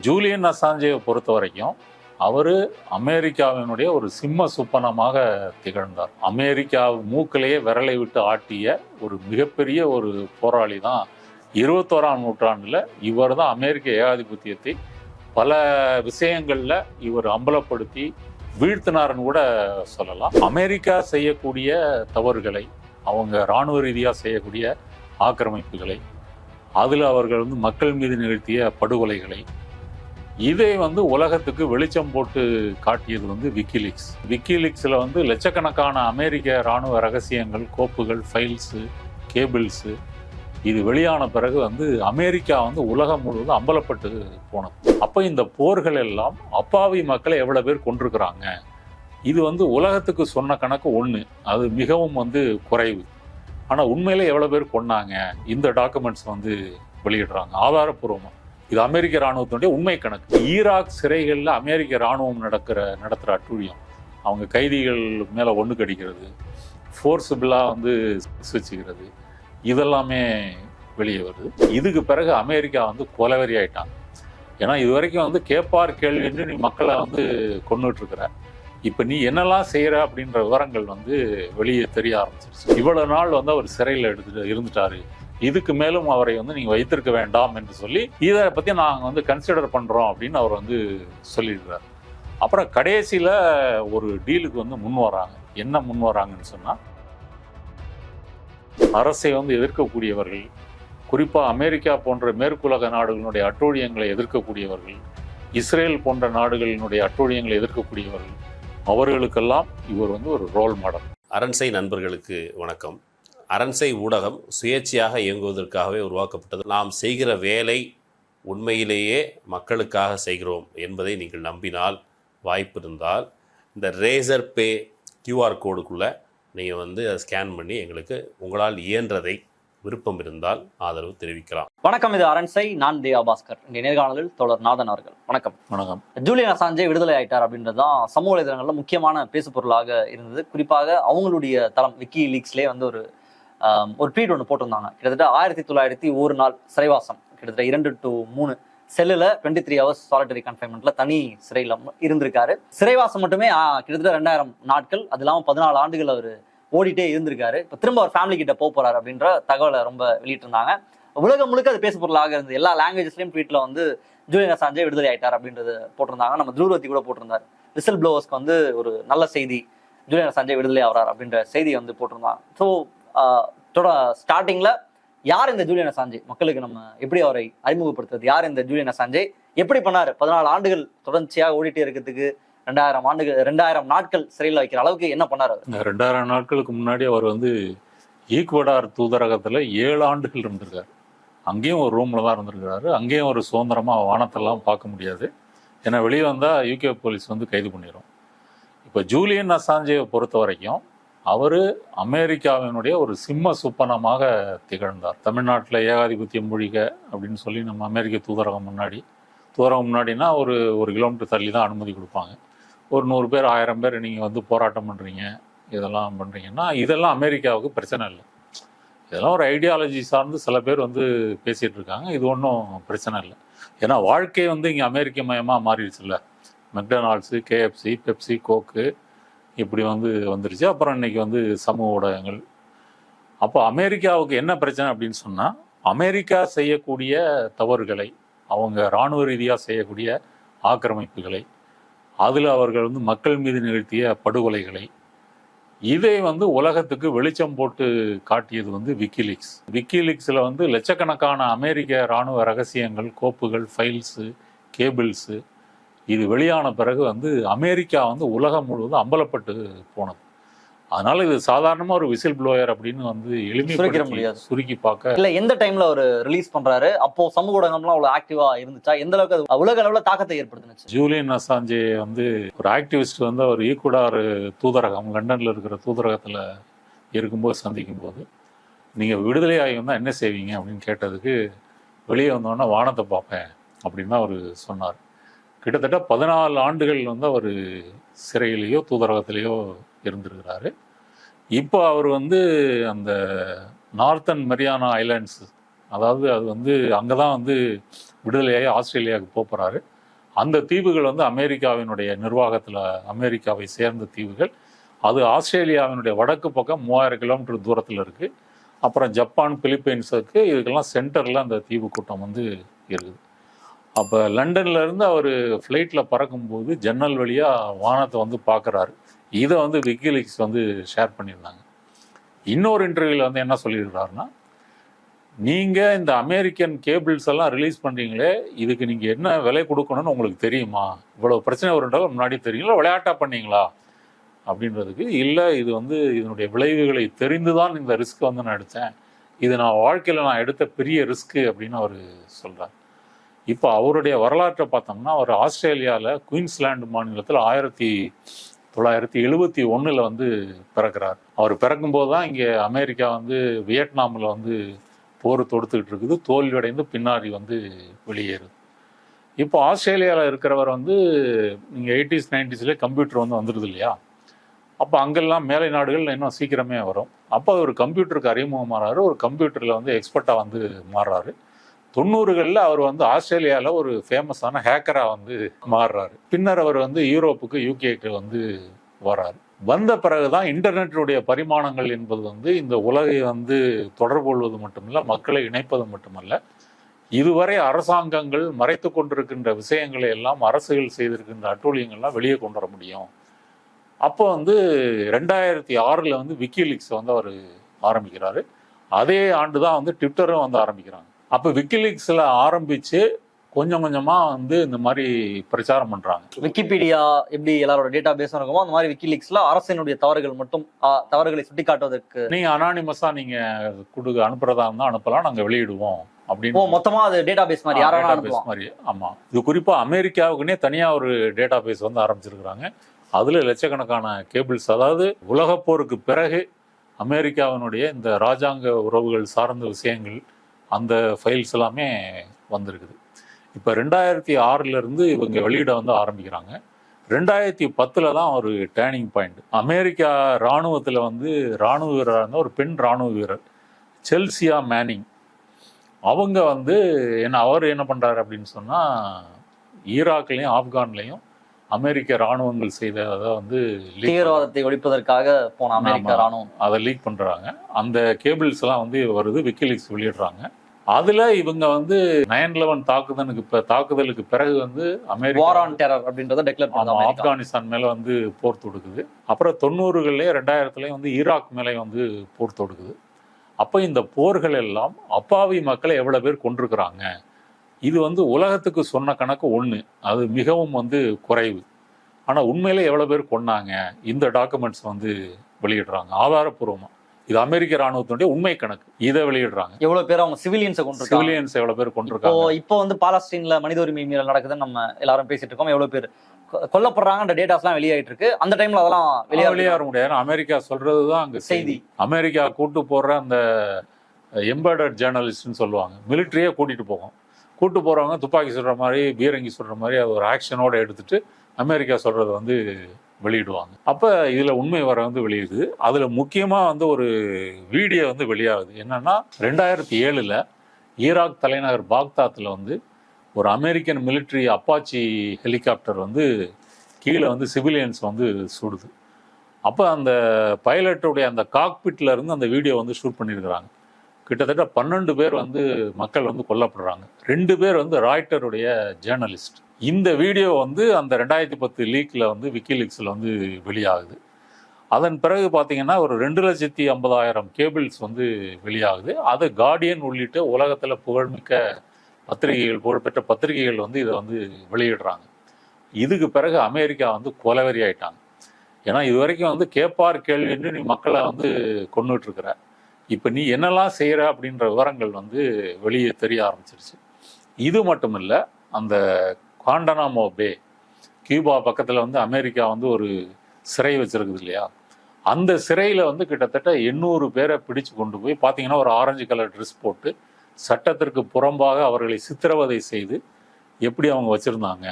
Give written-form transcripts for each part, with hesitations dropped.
Julian அசாஞ்சேவை பொறுத்த வரைக்கும் அவர் அமெரிக்காவினுடைய ஒரு சிம்ம சுப்பனமாக திகழ்ந்தார். அமெரிக்கா மூக்கிலேயே விரலை விட்டு ஆட்டிய ஒரு மிகப்பெரிய ஒரு போராளி தான் 21ஆம் நூற்றாண்டில். இவர் தான் அமெரிக்க ஏகாதிபத்தியத்தை பல விஷயங்களில் இவர் அம்பலப்படுத்தி வீழ்த்தினார்னு கூட சொல்லலாம். அமெரிக்கா செய்யக்கூடிய தவறுகளை, அவங்க இராணுவ ரீதியாக செய்யக்கூடிய ஆக்கிரமிப்புகளை, அதில் அவர்கள் மக்கள் மீது நிகழ்த்திய படுகொலைகளை, இதை உலகத்துக்கு வெளிச்சம் போட்டு காட்டியது விக்கிலீக்ஸ். விக்கிலீக்ஸில் லட்சக்கணக்கான அமெரிக்க இராணுவ ரகசியங்கள், கோப்புகள், ஃபைல்ஸு, கேபிள்ஸு இது வெளியான பிறகு அமெரிக்கா உலகம் முழுவதும் அம்பலப்பட்டு போனது. அப்போ இந்த போர்கள் எல்லாம் அப்பாவி மக்களை எவ்வளோ பேர் கொண்டிருக்கிறாங்க, இது உலகத்துக்கு சொன்ன கணக்கு ஒன்று, அது மிகவும் குறைவு. ஆனால் உண்மையிலே எவ்வளோ பேர் கொன்னாங்க இந்த டாக்குமெண்ட்ஸ் வெளியிடுறாங்க ஆதாரப்பூர்வமாக. இது அமெரிக்க இராணுவத்தினுடைய உண்மை கணக்கு. ஈராக் சிறைகளில் அமெரிக்க இராணுவம் நடத்துகிற அட்டூழியம், அவங்க கைதிகள் மேலே ஒன்று கடிக்கிறது, ஃபோர்ஸபிளாக வச்சுக்கிறது, இதெல்லாமே வெளியே வருது. இதுக்கு பிறகு அமெரிக்கா கொலவெறி ஆயிட்டாங்க. ஏன்னா இது வரைக்கும் கேட்பார் கேள்வின்னு நீ மக்களை கொண்டுட்ருக்கிற, இப்போ நீ என்னெல்லாம் செய்கிற அப்படின்ற விவரங்கள் வெளியே தெரிய ஆரம்பிச்சிருச்சு. இவ்வளோ நாள் அவர் சிறையில் இருந்துட்டாரு, இதுக்கு மேலும் அவரை நீங்கள் வைத்திருக்க வேண்டாம் என்று சொல்லி இதை பற்றி நாங்கள் கன்சிடர் பண்ணுறோம் அப்படின்னு அவர் சொல்லியிருக்கிறார். அப்புறம் கடைசியில் ஒரு டீலுக்கு முன் வராங்க. என்ன முன் வராங்கன்னு சொன்னால், அரசை எதிர்க்கக்கூடியவர்கள், குறிப்பாக அமெரிக்கா போன்ற மேற்குலக நாடுகளினுடைய அட்டூழியங்களை எதிர்க்கக்கூடியவர்கள், இஸ்ரேல் போன்ற நாடுகளினுடைய அட்டூழியங்களை எதிர்க்கக்கூடியவர்கள், அவர்களுக்கெல்லாம் இவர் ஒரு ரோல் மாடல். அரண்சை நண்பர்களுக்கு வணக்கம். அரண்சை ஊடகம் சுயேட்சையாக இயங்குவதற்காகவே உருவாக்கப்பட்டது. நாம் செய்கிற வேலை உண்மையிலேயே மக்களுக்காக செய்கிறோம் என்பதை நீங்கள் நம்பினால், வாய்ப்பு இருந்தால் இந்த ரேசர் பே கியூஆர் கோடுக்குள்ளே நீங்கள் அதை ஸ்கேன் பண்ணி எங்களுக்கு உங்களால் இயன்றதை, விருப்பம் இருந்தால் ஆதரவு தெரிவிக்கலாம். வணக்கம், இது அரண்சை. நான் தேவா பாஸ்கர். இங்கே நேர்காணலில் தோழர் நாதன் அவர்கள். வணக்கம். வணக்கம். ஜூலியன் அசாஞ்சே விடுதலை ஆயிட்டார் அப்படின்றதான் சமூக வலைதளங்களில் முக்கியமான பேசுபொருளாக இருந்தது. குறிப்பாக அவங்களுடைய தளம் விக்கிலீக்ஸ்லேயே ஒரு ட்வீட் ஒன்று போட்டிருந்தாங்க. கிட்டத்தட்ட 1901 நாள் சிறைவாசம், கிட்டத்தட்ட 2 to 3 செல்லில் 23 hours சாலிட்டரி கன்ஃபைன்மெண்ட்ல தனி சிறையில் இருந்திருக்காரு. சிறைவாசம் மட்டுமே கிட்டத்தட்ட 2000 நாட்கள், அது இல்லாமல் 14 ஆண்டுகள் அவர் ஓடிட்டே இருந்திருக்காரு. இப்போ திரும்ப அவர் ஃபேமிலி கிட்ட போறாரு அப்படின்ற தகவலை ரொம்ப வெளியிட்டிருந்தாங்க. உலகம் முழுக்க அது பேசு பொருளாக இருந்தது. எல்லா லாங்குவேஜஸ்லையும் ட்வீட்ல ஜூலியன் அசாஞ்சே விடுதலை ஆயிட்டார் அப்படின்றது போட்டிருந்தாங்க. நம்ம துருவத்தி கூட போட்டிருந்தாரு, விசில் ப்ளோவர்ஸ்க்கு ஒரு நல்ல செய்தி, ஜூலியன் அசாஞ்சே விடுதலை ஆகிறார் அப்படின்ற செய்தி போட்டிருந்தாங்க. ஸோ ஸ்டார்டிங்ல யார் இந்த ஜூலியன் அசாஞ்சே, மக்களுக்கு நம்ம எப்படி அவரை அறிமுகப்படுத்துறது, யார் இந்த ஜூலியன் அசாஞ்சே, எப்படி பண்ணாரு, 14 ஆண்டுகள் தொடர்ச்சியாக ஓடிட்டே இருக்கிறதுக்கு 2000 நாட்கள் சிறையில் வைக்கிற அளவுக்கு என்ன பண்ணாரு? 2000 நாட்களுக்கு முன்னாடி அவர் ஈக்குவடார் தூதரகத்தில் 7 ஆண்டுகள் இருந்திருக்காரு. அங்கேயும் ஒரு ரூம்ல தான் இருந்திருக்கிறாரு. அங்கேயும் ஒரு சுதந்திரமாக வானத்தெல்லாம் பார்க்க முடியாது, ஏன்னா வெளியே வந்தால் யூகே போலீஸ் கைது பண்ணிடும். இப்போ ஜூலியன் அசாஞ்சேவை பொறுத்த வரைக்கும் அவர் அமெரிக்காவினுடைய ஒரு சிம்ம சுப்பனமாக திகழ்ந்தார். தமிழ்நாட்டில் ஏகாதிபத்தியம் மொழிக அப்படின்னு சொல்லி நம்ம அமெரிக்க தூதரகம் முன்னாடினா ஒரு கிலோமீட்டர் தள்ளி தான் அனுமதி கொடுப்பாங்க. ஒரு 100 பேர் 1000 பேர் நீங்கள் போராட்டம் பண்ணுறீங்க, இதெல்லாம் பண்ணுறீங்கன்னா இதெல்லாம் அமெரிக்காவுக்கு பிரச்சனை இல்லை. இதெல்லாம் ஒரு ஐடியாலஜி சார்ந்து சில பேர் பேசிகிட்டு இருக்காங்க. இது ஒன்றும் பிரச்சனை இல்லை. ஏன்னா வாழ்க்கை இங்கே அமெரிக்க மயமாக மாறிடுச்சு இல்லை. மெக்டொனால்ட்ஸு, கேஎஃப்சி, பெப்சி, கோக்கு இப்படி வந்துருச்சு. அப்புறம் இன்னைக்கு சமூக ஊடகங்கள். அப்போ அமெரிக்காவுக்கு என்ன பிரச்சனை அப்படின்னு சொன்னால், அமெரிக்கா செய்யக்கூடிய தவறுகளை, அவங்க இராணுவ ரீதியாக செய்யக்கூடிய ஆக்கிரமிப்புகளை, அதில் அவர்கள் மக்கள் மீது நிகழ்த்திய படுகொலைகளை, இதை உலகத்துக்கு வெளிச்சம் போட்டு காட்டியது விக்கிலீக்ஸ். விக்கிலீக்ஸில் லட்சக்கணக்கான அமெரிக்க இராணுவ ரகசியங்கள், கோப்புகள், ஃபைல்ஸு, கேபிள்ஸு இது வெளியான பிறகு அமெரிக்கா உலகம் முழுவதும் அம்பலப்பட்டு போனது. அதனால இது சாதாரணமாக ஒரு விசில் ப்ளோயர் அப்படின்னு எளிமைப்படுத்த முடியாது, சுருக்கி பார்க்க இல்லை. எந்த டைம்ல அவர் ரிலீஸ் பண்றாரு, அப்போ சமூக ஊடகம்லாம் அவ்வளோ ஆக்டிவா இருந்துச்சா, எந்த அளவுக்கு அது உலக அளவில் தாக்கத்தை ஏற்படுத்துனுச்சு? ஜூலியன் அசாஞ்சே ஒரு ஆக்டிவிஸ்ட் அவர் ஈக்குவடார் தூதரகம், லண்டன்ல இருக்கிற தூதரகத்தில் இருக்கும்போது சந்திக்கும் போது, நீங்கள் விடுதலை ஆகி என்ன செய்வீங்க அப்படின்னு கேட்டதுக்கு, வெளியே வந்தோடனே வானத்தை பார்ப்பேன் அப்படின்னு அவர் சொன்னார். கிட்டத்தட்ட 14 ஆண்டுகள் அவர் சிறையிலேயோ தூதரகத்திலேயோ இருந்திருக்கிறாரு. இப்போ அவர் அந்த நார்த்தன் மரியானா ஐலாண்ட்ஸ், அதாவது அது அங்கே தான் விடுதலையாகி ஆஸ்திரேலியாவுக்கு போகிறாரு. அந்த தீவுகள் வந்து அமெரிக்காவினுடைய நிர்வாகத்தில் அமெரிக்காவை சேர்ந்த தீவுகள். அது ஆஸ்திரேலியாவினுடைய வடக்கு பக்கம் 3000 கிலோமீட்டர் தூரத்தில் இருக்குது. அப்புறம் ஜப்பான், பிலிப்பைன்ஸுக்கு இதுக்கெல்லாம் சென்டரில் அந்த தீவு கூட்டம் வந்து இருக்குது. அப்போ லண்டன்லேருந்து அவர் ஃப்ளைட்டில் பறக்கும்போது ஜன்னல் வழியாக வானத்தை வந்து பார்க்குறாரு. இதை வந்து விக்கிலீக்ஸ் வந்து ஷேர் பண்ணியிருந்தாங்க. இன்னொரு இன்டர்வியூவில் வந்து என்ன சொல்லியிருக்கிறாருன்னா, நீங்கள் இந்த அமெரிக்கன் கேபிள்ஸ் எல்லாம் ரிலீஸ் பண்ணுறீங்களே, இதுக்கு நீங்கள் என்ன விலை கொடுக்கணும்னு உங்களுக்கு தெரியுமா? இவ்வளோ பிரச்சனை வருன்றாலும் முன்னாடி தெரியுங்களா, விளையாட்டாக பண்ணீங்களா அப்படின்றதுக்கு, இல்லை இது வந்து இதனுடைய விளைவுகளை தெரிந்து தான் இந்த ரிஸ்க் வந்து நான் எடுத்தேன், இது நான் வாழ்க்கையில் நான் எடுத்த பெரிய ரிஸ்க்கு அப்படின்னு அவர் சொல்கிறார். இப்போ அவருடைய வரலாற்றை பார்த்தோம்னா, அவர் ஆஸ்திரேலியாவில் குயின்ஸ்லாந்து மாநிலத்தில் 1971 வந்து பிறக்கிறார். அவர் பிறக்கும்போது தான் இங்கே அமெரிக்கா வந்து வியட்நாமில் வந்து போர் தொடுத்துக்கிட்டு இருக்குது, தோல்வியடைந்து பின்னாடி வந்து வெளியேறுது. இப்போ ஆஸ்திரேலியாவில் இருக்கிறவர் வந்து நீங்கள் 80s 90s கம்ப்யூட்டர் வந்து வந்துடுது இல்லையா, அப்போ அங்கெல்லாம் மேலை நாடுகள் இன்னும் சீக்கிரமே வரும். அப்போ ஒரு கம்ப்யூட்டருக்கு அறிமுகமாகறாரு, ஒரு கம்ப்யூட்டரில் வந்து எக்ஸ்பர்ட்டாக வந்து மாறுறாரு. 90களில் அவர் வந்து ஆஸ்திரேலியாவில் ஒரு ஃபேமஸான ஹேக்கராக வந்து மாறுறாரு. பின்னர் அவர் வந்து யூரோப்புக்கு, யூகேக்கு வந்து வராரு. வந்த பிறகுதான் இன்டர்நெட்டினுடைய பரிமாணங்கள் என்பது வந்து இந்த உலகை வந்து தொடர்பு கொள்வது மட்டுமல்ல, மக்களை இணைப்பது மட்டுமல்ல, இதுவரை அரசாங்கங்கள் மறைத்து கொண்டிருக்கின்ற விஷயங்களை எல்லாம் அரசுகள் செய்திருக்கின்ற அட்டூழியங்கள்லாம் வெளியே கொண்டு வர முடியும். அப்போ வந்து 2006 வந்து விக்கிலீக்ஸ் வந்து அவர் ஆரம்பிக்கிறாரு. அதே ஆண்டு தான் வந்து ட்விட்டரும் வந்து ஆரம்பிக்கிறாங்க. அப்போ விக்கிலீக்ஸில் ஆரம்பித்து கொஞ்சம் கொஞ்சமாக வந்து இந்த மாதிரி பிரச்சாரம் பண்ணுறாங்க. விக்கிபீடியா எப்படி எல்லாரோட டேட்டா பேஸும் இருக்குமோ அந்த மாதிரி விக்கிலீக்ஸ்ல அரசினுடைய தவறுகள் மட்டும் தவறுகளை சுட்டி காட்டுவதற்கு நீங்கள் அனானிமஸாக நீங்கள் அனுப்புறதா இருந்தால் அனுப்பலாம், நாங்கள் வெளியிடுவோம் அப்படின்னு மொத்தமாக அது டேட்டா பேஸ் மாதிரி யாராவது மாதிரி. ஆமாம், இது குறிப்பாக அமெரிக்காவுக்குன்னே தனியாக ஒரு டேட்டா பேஸ் வந்து ஆரம்பிச்சிருக்கிறாங்க. அதில் லட்சக்கணக்கான கேபிள்ஸ், அதாவது உலகப்போருக்கு பிறகு அமெரிக்காவினுடைய இந்த ராஜாங்க உறவுகள் சார்ந்த விஷயங்கள், அந்த ஃபைல்ஸ் எல்லாமே வந்திருக்குது. இப்போ 2006 இவங்க வெளியிட வந்து ஆரம்பிக்கிறாங்க. 2010 தான் ஒரு டேர்னிங் பாயிண்ட். அமெரிக்கா இராணுவத்தில் வந்து இராணுவ வீரராக இருந்த ஒரு பெண் இராணுவ வீரர் செல்சியா மேனிங், அவங்க வந்து அவர் என்ன பண்ணுறாரு அப்படின்னு சொன்னால், ஈராக்லேயும் ஆப்கான்லேயும் அமெரிக்க இராணுவங்கள் செய்ததை வந்து தீவிரவாதத்தை ஒழிப்பதற்காக போன அமெரிக்க இராணுவம் அதை லீக் பண்ணுறாங்க. அந்த கேபிள்ஸ் எல்லாம் வந்து வருது, விக்கிலீக்ஸ் வெளியிடுறாங்க. அதுல இவங்க வந்து 9/11 தாக்குதலுக்கு பிறகு வந்து அமெரிக்கா வார் ஆன் டெரர் அப்படின்றத டிக்ளேர் பண்ணாங்க. ஆப்கானிஸ்தான் மேல வந்து போர் தொடுக்குது. அப்புறம் 90களிலே 2000 வந்து ஈராக் மேலே வந்து போர் தொடுக்குது. அப்போ இந்த போர்கள் எல்லாம் அப்பாவி மக்களை எவ்வளவு பேர் கொண்டிருக்கிறாங்க, இது வந்து உலகத்துக்கு சொன்ன கணக்கு ஒன்று, அது மிகவும் வந்து குறைவு. ஆனால் உண்மையில எவ்வளோ பேர் கொன்னாங்க, இந்த டாக்குமெண்ட்ஸ் வந்து வெளியிடுறாங்க ஆதாரப்பூர்வமாக. இது அமெரிக்க ராணுவத்தினுடைய உண்மை கணக்கு, இதை வெளியிடுறாங்க. எவ்வளவு பேர் அவங்க சிவிலியன்ஸை கொண்டிருக்காங்க, சிவிலியன்ஸ் எவ்வளவு பேர் கொண்டிருக்காங்க. இப்போ வந்து பாலஸ்தீன்ல மனித உரிமை மீறல் நடக்குதுன்னு நம்ம எல்லாரும் பேசிட்டு இருக்கோம். எவ்வளவு பேர் கொல்லப்படுறாங்க டேட்டாஸ்லாம் வெளியாயிட்டு இருக்கு. அந்த டைம்ல அதெல்லாம் வெளியாக முடியாது. அமெரிக்கா சொல்றதுதான் அங்க செய்தி. அமெரிக்கா கூட்டு போடுற அந்த எம்பர்டட் ஜேர்னலிஸ்ட்னு சொல்லுவாங்க, மிலிட்ரியே கூட்டு போறவங்க துப்பாக்கி சொல்ற மாதிரி, பீரங்கி சொல்ற மாதிரி அது ஒரு ஆக்ஷனோட எடுத்துட்டு அமெரிக்கா சொல்றதை வந்து வெளியிடுவாங்க. அப்போ இதில் உண்மை வர வந்து வெளியிடுது. அதில் முக்கியமாக வந்து ஒரு வீடியோ வந்து வெளியாகுது. என்னன்னா 2007 ஈராக் தலைநகர் பாக்தாத்தில் வந்து ஒரு அமெரிக்கன் மிலிட்ரி அப்பாச்சி ஹெலிகாப்டர் வந்து கீழே வந்து சிவிலியன்ஸ் வந்து சுடுது. அப்போ அந்த பைலட்டுடைய அந்த காக்பிட்ல இருந்து அந்த வீடியோ வந்து ஷூட் பண்ணியிருக்கிறாங்க. கிட்டத்தட்ட 12 பேர் வந்து மக்கள் வந்து கொல்லப்படுறாங்க. 2 பேர் வந்து ராய்ட்டருடைய ஜேர்னலிஸ்ட். இந்த வீடியோ வந்து அந்த 2010 லீக்ல வந்து விக்கிலீக்ஸில் வந்து வெளியாகுது. அதன் பிறகு பார்த்தீங்கன்னா ஒரு 2,50,000 கேபிள்ஸ் வந்து வெளியாகுது. அது கார்டியன் உள்ளிட்ட உலகத்தில் புகழ்மிக்க புகழ்பெற்ற பத்திரிகைகள் வந்து இதை வந்து வெளியிடுறாங்க. இதுக்கு பிறகு அமெரிக்கா வந்து கொலவெறி ஆயிட்டாங்க. ஏன்னா இது வரைக்கும் வந்து கேட்பார் கேள்வின்னு நீ மக்களை வந்து கொண்டுட்டு இருக்கிற, இப்போ நீ என்னெல்லாம் செய்கிற அப்படின்ற விவரங்கள் வந்து வெளியே தெரிய ஆரம்பிச்சிருச்சு. இது மட்டும் இல்லை, அந்த குவாண்டனாமோ பே, கியூபா பக்கத்தில் வந்து அமெரிக்கா வந்து ஒரு சிறை வச்சிருக்குது இல்லையா, அந்த சிறையில் வந்து கிட்டத்தட்ட 800 பேரை பிடிச்சு கொண்டு போய் பார்த்தீங்கன்னா ஒரு ஆரஞ்சு கலர் ட்ரெஸ் போட்டு சட்டத்திற்கு புறம்பாக அவர்களை சித்திரவதை செய்து எப்படி அவங்க வச்சுருந்தாங்க.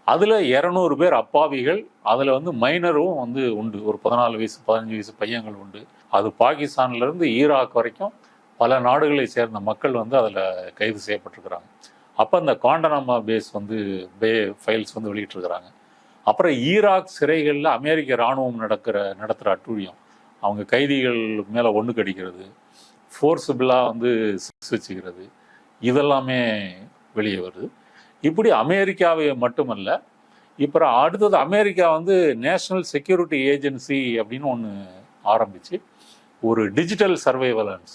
அதில் 200 பேர் அப்பாவிகள், அதில் வந்து மைனரும் வந்து உண்டு, ஒரு 14 வயசு 15 வயசு பையன்கள் உண்டு. அது பாகிஸ்தான்லேருந்து ஈராக் வரைக்கும் பல நாடுகளை சேர்ந்த மக்கள் வந்து அதில் கைது செய்யப்பட்டிருக்கிறாங்க. அப்போ அந்த குவாண்டனமா பேஸ் வந்து ஃபைல்ஸ் வந்து வெளியிட்டிருக்கிறாங்க. அப்புறம் ஈராக் சிறைகளில் அமெரிக்க இராணுவம் நடத்துகிற அட்டூழியம், அவங்க கைதிகள் மேலே ஒன்று கடிக்கிறது, ஃபோர்ஸபிளாக வந்து செக்ஸ் வச்சுக்கிறது, இதெல்லாமே வெளியே வருது. இப்படி அமெரிக்காவை மட்டுமல்ல, இப்போ அடுத்தது அமெரிக்கா வந்து நேஷனல் செக்யூரிட்டி ஏஜென்சி அப்படின்னு ஒன்று ஆரம்பித்து ஒரு டிஜிட்டல் சர்வைவலன்ஸ்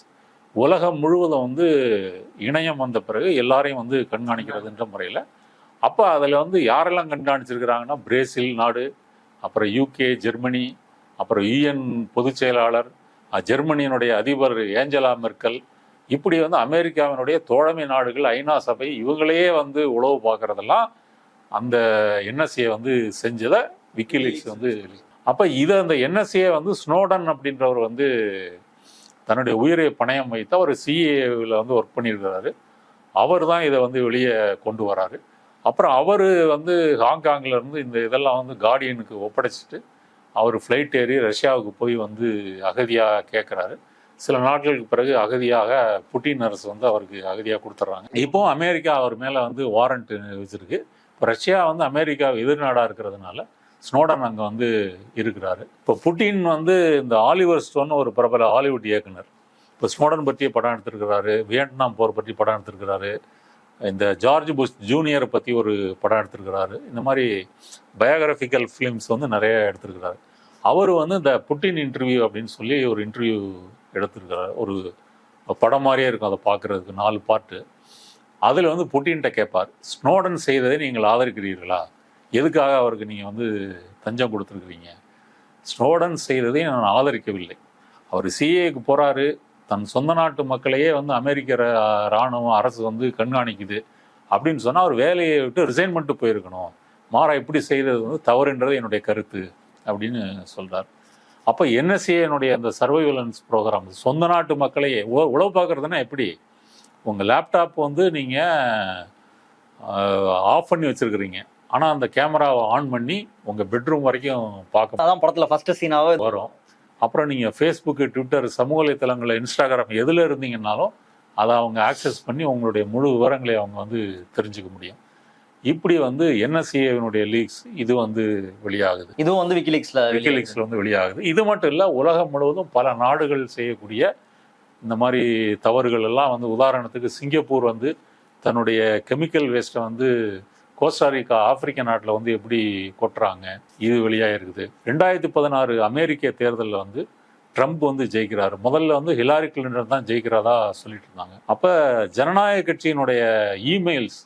உலகம் முழுவதும் வந்து இணையம் வந்த பிறகு எல்லாரையும் வந்து கண்காணிக்கிறதுன்ற முறையில், அப்போ அதில் வந்து யாரெல்லாம் கண்காணிச்சிருக்கிறாங்கன்னா பிரேசில் நாடு, அப்புறம் யூகே, ஜெர்மனி, அப்புறம் யுஎன் பொதுச் செயலாளர், ஜெர்மனியினுடைய அதிபர் ஏஞ்சலா மெர்க்கல், இப்படி வந்து அமெரிக்காவினுடைய தோழமை நாடுகள், ஐநா சபை, இவங்களையே வந்து உளவு பார்க்கறதெல்லாம் அந்த என்எஸ்ஏ வந்து செஞ்சதை விக்கிலீக்ஸ் வந்து. அப்போ இதை அந்த என்எஸ்ஏ வந்து ஸ்னோடன் அப்படின்றவர் வந்து தன்னுடைய உயிரை பணயம் வைத்து அவர் சிஏவில் வந்து ஒர்க் பண்ணியிருக்கிறாரு. அவர் தான் இதை வந்து வெளியே கொண்டு வராரு. அப்புறம் அவர் வந்து ஹாங்காங்கில் இருந்து இந்த இதெல்லாம் வந்து கார்டியனுக்கு ஒப்படைச்சிட்டு அவர் ஃப்ளைட் ஏறி ரஷ்யாவுக்கு போய் வந்து அகதியாக கேட்குறாரு. சில நாட்களுக்கு பிறகு அகதியாக புட்டின் அரசு வந்து அவருக்கு அகதியாக கொடுத்துட்றாங்க. இப்போவும் அமெரிக்கா அவர் மேலே வந்து வாரண்ட் வச்சுருக்கு. இப்போ ரஷ்யா வந்து அமெரிக்கா எதிர்நாடாக இருக்கிறதுனால ஸ்னோடன் அங்கே வந்து இருக்கிறாரு. இப்போ புட்டின் வந்து இந்த ஆலிவர் ஸ்டோன் ஒரு பிரபல ஹாலிவுட் இயக்குனர், இப்போ ஸ்னோடன் பற்றிய படம் எடுத்திருக்கிறாரு, வியட்நாம் போர் பற்றி படம் எடுத்திருக்கிறாரு, இந்த ஜார்ஜ் புஷ் ஜூனியரை பற்றி ஒரு படம் எடுத்திருக்கிறாரு. இந்த மாதிரி பயோகிராஃபிக்கல் ஃபிலிம்ஸ் வந்து நிறைய எடுத்திருக்கிறாரு. அவர் வந்து இந்த புட்டின் இன்டர்வியூ அப்படின்னு சொல்லி ஒரு இன்டர்வியூ எடுத்திருக்கிறார். ஒரு படம் மாதிரியே இருக்கும் அதை பார்க்குறதுக்கு, 4 பார்ட்டு. அதில் வந்து புட்டின்கிட்ட கேட்பார், ஸ்னோடன் செய்ததை நீங்கள் ஆதரிக்கிறீர்களா, எதுக்காக அவருக்கு நீங்கள் வந்து தஞ்சம் கொடுத்துருக்குறீங்க? ஸ்னோடன் செய்ததை நான் ஆதரிக்கவில்லை. அவர் சிஏக்கு போகிறாரு, தன் சொந்த நாட்டு மக்களையே வந்து அமெரிக்க இராணுவம் அரசு வந்து கண்காணிக்குது அப்படின்னு சொன்னால் அவர் வேலையை விட்டு ரிசைன் பண்ணிட்டு போயிருக்கணும். மாறா இப்படி செய்தது வந்து தவறுன்றது என்னுடைய கருத்து அப்படின்னு சொல்கிறார். அப்போ என்எஸ்ஏனுடைய அந்த சர்வைவலன்ஸ் ப்ரோக்ராம் சொந்த நாட்டு மக்களையே உளவு பார்க்குறதுன்னா எப்படி? உங்கள் லேப்டாப் வந்து நீங்கள் ஆஃப் பண்ணி வச்சுருக்கிறீங்க, ஆனால் அந்த கேமராவை ஆன் பண்ணி உங்கள் பெட்ரூம் வரைக்கும் பார்க்க, அதான் படத்தில் ஃபஸ்ட்டு சீனாவே வரும். அப்புறம் நீங்கள் ஃபேஸ்புக்கு, ட்விட்டர், சமூக வலைத்தளங்களில், இன்ஸ்டாகிராம் எதில் இருந்தீங்கன்னாலும் அதை அவங்க ஆக்சஸ் பண்ணி உங்களுடைய முழு விவரங்களை அவங்க வந்து தெரிஞ்சுக்க முடியும். இப்படி வந்து என்எஸ்ஏனுடைய லீக்ஸ் இது வந்து வெளியாகுது. இதுவும் வந்து விக்கிலீக்ஸ்ல வந்து வெளியாகுது. இது மட்டும் இல்லை, உலகம் முழுவதும் பல நாடுகள் செய்யக்கூடிய இந்த மாதிரி தவறுகள் எல்லாம் வந்து, உதாரணத்துக்கு சிங்கப்பூர் வந்து தன்னுடைய கெமிக்கல் வேஸ்ட்டை வந்து கோஸ்டாரிக்கா ஆப்பிரிக்க நாட்டில் வந்து எப்படி கொட்டுறாங்க, இது வெளியாக இருக்குது. 2016 அமெரிக்க தேர்தலில் வந்து ட்ரம்ப் வந்து ஜெயிக்கிறாரு. முதல்ல வந்து ஹிலாரி கிளின்டன் தான் ஜெயிக்கிறதா சொல்லிட்டு இருந்தாங்க. அப்போ ஜனநாயக கட்சியினுடைய இமெயில்ஸ்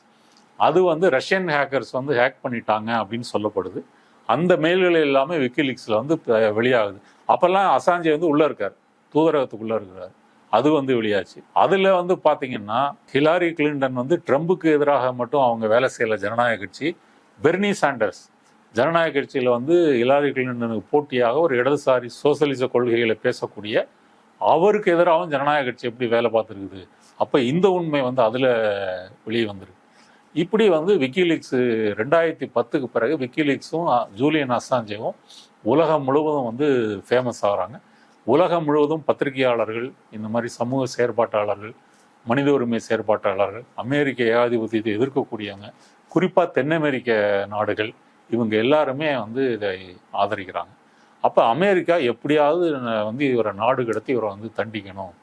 அது வந்து ரஷ்யன் ஹேக்கர்ஸ் வந்து ஹேக் பண்ணிட்டாங்க அப்படின்னு சொல்லப்படுது. அந்த மெயில்கள் எல்லாமே விக்கிலீக்ஸில் வந்து வெளியாகுது. அப்போல்லாம் அசாஞ்சே வந்து உள்ளே இருக்கார், தூதரகத்துக்குள்ளே இருக்கிறார். அது வந்து வெளியாச்சு. அதில் வந்து பார்த்தீங்கன்னா ஹிலாரி கிளின்டன் வந்து ட்ரம்புக்கு எதிராக மட்டும் அவங்க வேலை செய்யலை ஜனநாயக கட்சி. பெர்னி சாண்டர்ஸ் ஜனநாயக கட்சியில் வந்து ஹிலாரி கிளின்டனுக்கு போட்டியாக ஒரு இடதுசாரி சோசியலிச கொள்கைகளை பேசக்கூடிய அவருக்கு எதிராகவும் ஜனநாயக கட்சி எப்படி வேலை பார்த்துருக்குது. அப்போ இந்த உண்மை வந்து அதில் வெளியே வந்திருக்கு. இப்படி வந்து விக்கிலீக்ஸ் 2010க்கு பிறகு விக்கிலீக்ஸும் ஜூலியன் அசாஞ்சேவும் உலகம் முழுவதும் வந்து ஃபேமஸ் ஆகிறாங்க. உலகம் முழுவதும் பத்திரிகையாளர்கள், இந்த மாதிரி சமூக செயற்பாட்டாளர்கள், மனித உரிமை செயற்பாட்டாளர்கள், அமெரிக்க ஏகாதிபத்தியத்தை எதிர்க்கக்கூடியவங்க, குறிப்பாக தென் அமெரிக்க நாடுகள், இவங்க எல்லாருமே வந்து இதை ஆதரிக்கிறாங்க. அப்போ அமெரிக்கா எப்படியாவது வந்து இவரை நாடு கடத்தி இவரை வந்து தண்டிக்கணும்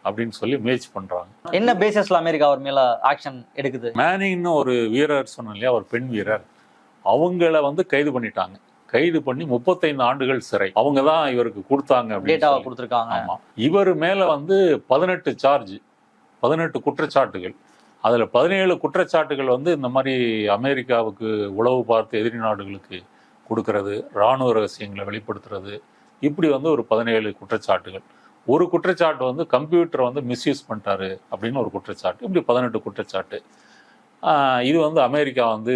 அப்படின்னு சொல்லி முயற்சி பண்றாங்க. என்ன பேசிஸ்ல அமெரிக்கா அவர் மேல ஆக்ஷன் எடுக்குது? மேனிங்னு ஒரு வீரர் சொன்ன இல்லையா, ஒரு பெண் வீரர், அவங்கள வந்து கைது பண்ணிட்டாங்க. கைது பண்ணி 35 ஆண்டுகள் சிறை அவங்க தான் இவருக்கு கொடுத்தாங்க அப்படின்னு கொடுத்துருக்காங்க. ஆமா, இவர் மேல வந்து 18 குற்றச்சாட்டுகள். அதுல 17 குற்றச்சாட்டுகள் வந்து இந்த மாதிரி அமெரிக்காவுக்கு உளவு பார்த்து எதிரி நாடுகளுக்கு கொடுக்கறது, இராணுவ ரகசியங்களை வெளிப்படுத்துறது, இப்படி வந்து ஒரு 17 குற்றச்சாட்டுகள். ஒரு குற்றச்சாட்டு வந்து கம்ப்யூட்டரை வந்து மிஸ்யூஸ் பண்ணிட்டாரு அப்படின்னு ஒரு குற்றச்சாட்டு. இப்படி 18 குற்றச்சாட்டு. இது வந்து அமெரிக்கா வந்து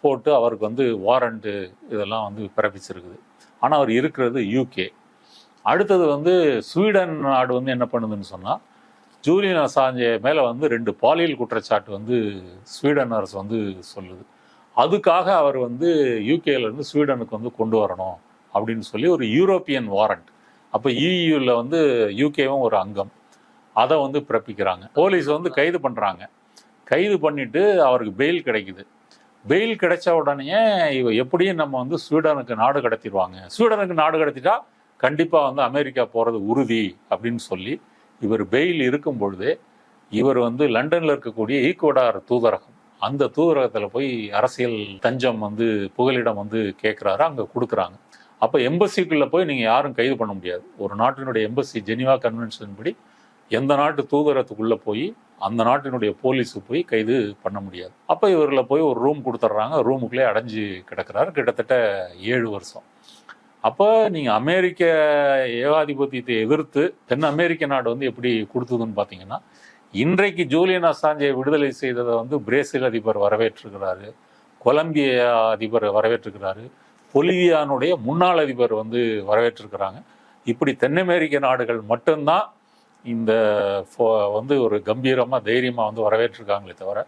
போட்டு அவருக்கு வந்து வாரண்ட்டு இதெல்லாம் வந்து பிறப்பிச்சிருக்குது. ஆனால் அவர் இருக்கிறது யூகே. அடுத்தது வந்து ஸ்வீடன் நாடு வந்து என்ன பண்ணுதுன்னு சொன்னால், ஜூலியன் அசாஞ்சே மேலே வந்து 2 பாலியல் குற்றச்சாட்டு வந்து ஸ்வீடன் அரசு வந்து சொல்லுது. அதுக்காக அவர் வந்து யூகேலேருந்து ஸ்வீடனுக்கு வந்து கொண்டு வரணும் அப்படின்னு சொல்லி ஒரு யூரோப்பியன் வாரண்ட். அப்போ இயூவில் வந்து யூகேவும் ஒரு அங்கம், அதை வந்து பிறப்பிக்கிறாங்க. போலீஸ் வந்து கைது பண்ணுறாங்க. கைது பண்ணிட்டு அவருக்கு பெயில் கிடைக்குது. பெயில் கிடைச்ச உடனே எப்படியும் நம்ம வந்து ஸ்வீடனுக்கு நாடு கடத்திடுவாங்க, ஸ்வீடனுக்கு நாடு கடத்திட்டா கண்டிப்பாக வந்து அமெரிக்கா போகிறது உறுதி அப்படின்னு சொல்லி இவர் பெயில் இருக்கும் பொழுதே இவர் வந்து லண்டனில் இருக்கக்கூடிய ஈக்குவடார் தூதரகம், அந்த தூதரகத்தில் போய் அரசியல் தஞ்சம் வந்து புகலிடம் வந்து கேட்குறாரு, அங்கே கொடுக்குறாங்க. அப்போ எம்பசிக்குள்ளே போய் நீங்கள் யாரும் கைது பண்ண முடியாது. ஒரு நாட்டினுடைய எம்பசி ஜெனீவா கன்வென்ஷன் படி எந்த நாட்டு தூதரகத்துக்குள்ளே போய் அந்த நாட்டினுடைய போலீஸு போய் கைது பண்ண முடியாது. அப்போ இவரில் போய் ஒரு ரூம் கொடுத்துட்றாங்க, ரூமுக்குள்ளே அடைஞ்சு கிடக்கிறாரு கிட்டத்தட்ட 7 வருஷம். அப்போ நீங்கள் அமெரிக்க ஏகாதிபத்தியத்தை எதிர்த்து தென் அமெரிக்க நாடு வந்து எப்படி கொடுத்ததுன்னு பார்த்தீங்கன்னா, இன்றைக்கு ஜூலியன் அசாஞ்சை விடுதலை செய்ததை வந்து பிரேசில் அதிபர் வரவேற்றிருக்கிறாரு, கொலம்பியா அதிபர் வரவேற்றிருக்கிறாரு, பொலிவியானுடைய முன்னாள் அதிபர் வந்து வரவேற்றிருக்கிறாங்க. இப்படி தென் அமெரிக்க நாடுகள் மட்டும்தான் இந்த வந்து ஒரு கம்பீரமாக தைரியமாக வந்து வரவேற்றிருக்காங்களே தவிர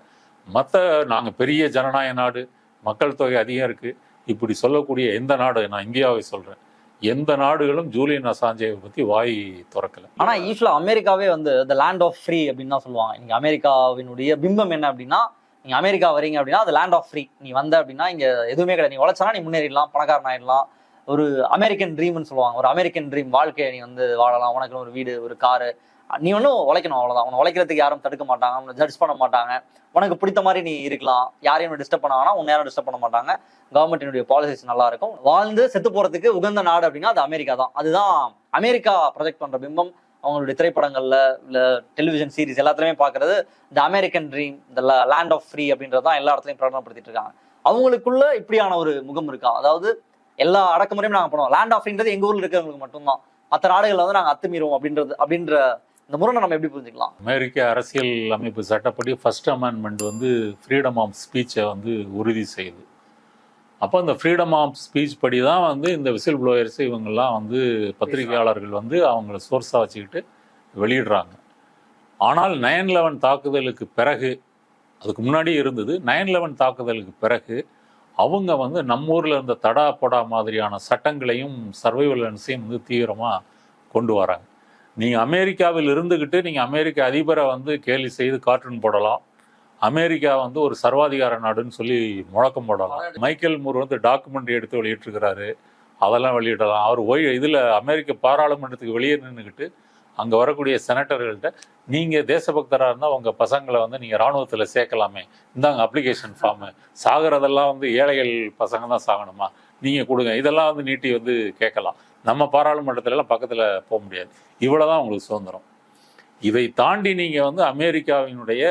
மற்ற நாங்கள் பெரிய ஜனநாயக நாடு, மக்கள் தொகை அதிகம் இருக்குது இப்படி சொல்லக்கூடிய எந்த நாடு, நான் இந்தியாவை சொல்கிறேன், எந்த நாடுகளும் ஜூலியன் அசாஞ்சேவை பற்றி வாய் திறக்கலை. ஆனால் யூஸ்வலாக அமெரிக்காவே வந்து த லேண்ட் ஆஃப் ஃப்ரீ அப்படின்னு தான் சொல்லுவாங்க. இங்கே அமெரிக்காவினுடைய பிம்பம் என்ன அப்படின்னா, நீங்கள் அமெரிக்கா வரீங்க அப்படின்னா அது லேண்ட் ஆஃப் ஃப்ரீ, நீ வந்த அப்படின்னா இங்கே எதுவுமே கிடையாது, நீ உழைச்சனா நீ முன்னேறிடலாம், பணக்காரன் ஆயிடலாம், ஒரு அமெரிக்கன் ட்ரீம்னு சொல்லுவாங்க, ஒரு அமெரிக்கன் ட்ரீம் வாழ்க்கையை நீ வந்து வாழலாம், உனக்கு ஒரு வீடு ஒரு காரு, நீ ஒன்றும் உழைக்கணும் அவ்வளோதான், உன்னை உழைக்கிறதுக்கு யாரும் தடுக்க மாட்டாங்க, உன்னை ஜட்ஜ் பண்ண மாட்டாங்க, உனக்கு பிடித்த மாதிரி நீ இருக்கலாம், யாரையும் டிஸ்டர்ப் பண்ணாங்கன்னா உன்னை யாரும் டிஸ்டர்ப் பண்ண மாட்டாங்க, கவர்மெண்டினுடைய பாலிசிஸ் நல்லா இருக்கும், வாழ்ந்து செத்து போறதுக்கு உகந்த நாடு அப்படின்னா அது அமெரிக்கா தான். அதுதான் அமெரிக்கா ப்ரொஜெக்ட் பண்ற பிம்பம். அவங்களுடைய திரைப்படங்கள்ல இல்ல டெலிவிஷன் சீரிஸ் எல்லாத்துலயுமே பாக்குறது இந்த அமெரிக்கன் ட்ரீம், இந்த லேண்ட் ஆஃப் ஃப்ரீ அப்படின்றதான் எல்லா இடத்துலையும் பிரகடனப்படுத்திட்டு இருக்காங்க. அவங்களுக்குள்ள இப்படியான ஒரு முகம் இருக்கா? அதாவது எல்லா அடக்குமுறையும் நாங்க பண்ணுவோம், லேண்ட் ஆஃப் ஃப்ரீன்றது எங்க ஊர்ல இருக்கிறவங்களுக்கு மட்டும்தான், மற்ற நாடுகள்ல வந்து நாங்க அத்துமீறுவோம் அப்படின்ற இந்த முரணை நம்ம எப்படி புரிஞ்சுக்கலாம்? அமெரிக்க அரசியல் அமைப்பு சட்டப்படி ஃபர்ஸ்ட் அமெண்ட்மெண்ட் வந்து ஃப்ரீடம் ஆஃப் ஸ்பீச்சை வந்து உறுதி செய்யுது. அப்போ அந்த ஃப்ரீடம் ஆஃப் ஸ்பீச் படி தான் வந்து இந்த விசில் ப்ளோயர்ஸ் இவங்கெல்லாம் வந்து பத்திரிகையாளர்கள் வந்து அவங்கள சோர்ஸாக வச்சுக்கிட்டு வெளியிடுறாங்க. ஆனால் 9/11 தாக்குதலுக்கு பிறகு, அதுக்கு முன்னாடி இருந்தது, 9/11 தாக்குதலுக்கு பிறகு அவங்க வந்து நம்ம ஊரில் இருந்த தடா பொடா மாதிரியான சட்டங்களையும் சர்வைவலன்ஸையும் வந்து தீவிரமாக கொண்டு வராங்க. நீங்கள் அமெரிக்காவில் இருந்துக்கிட்டு நீங்கள் அமெரிக்க அதிபரை வந்து கேலி செய்து கார்ட்டூன் போடலாம், அமெரிக்கா வந்து ஒரு சர்வாதிகார நாடுன்னு சொல்லி முழக்கம் போடலாம். மைக்கேல் மூர் வந்து டாக்குமெண்ட்ரி எடுத்து வெளியிட்டிருக்கிறாரு, அதெல்லாம் வெளியிடலாம். அவர் இதில் அமெரிக்க பாராளுமன்றத்துக்கு வெளியே நின்றுக்கிட்டு அங்கே வரக்கூடிய செனட்டர்கள்ட்ட நீங்கள் தேசபக்தராக இருந்தால் உங்கள் பசங்களை வந்து நீங்கள் இராணுவத்தில் சேர்க்கலாமே, இந்தாங்க அப்ளிகேஷன் ஃபார்மு, சாகிறதெல்லாம் வந்து ஏழைகள் பசங்க தான் சாகணுமா, நீங்கள் கொடுங்க, இதெல்லாம் வந்து நீட்டி வந்து கேட்கலாம். நம்ம பாராளுமன்றத்திலலாம் பக்கத்தில் போக முடியாது. இவ்வளோதான் உங்களுக்கு சுதந்திரம். இதை தாண்டி நீங்கள் வந்து அமெரிக்காவினுடைய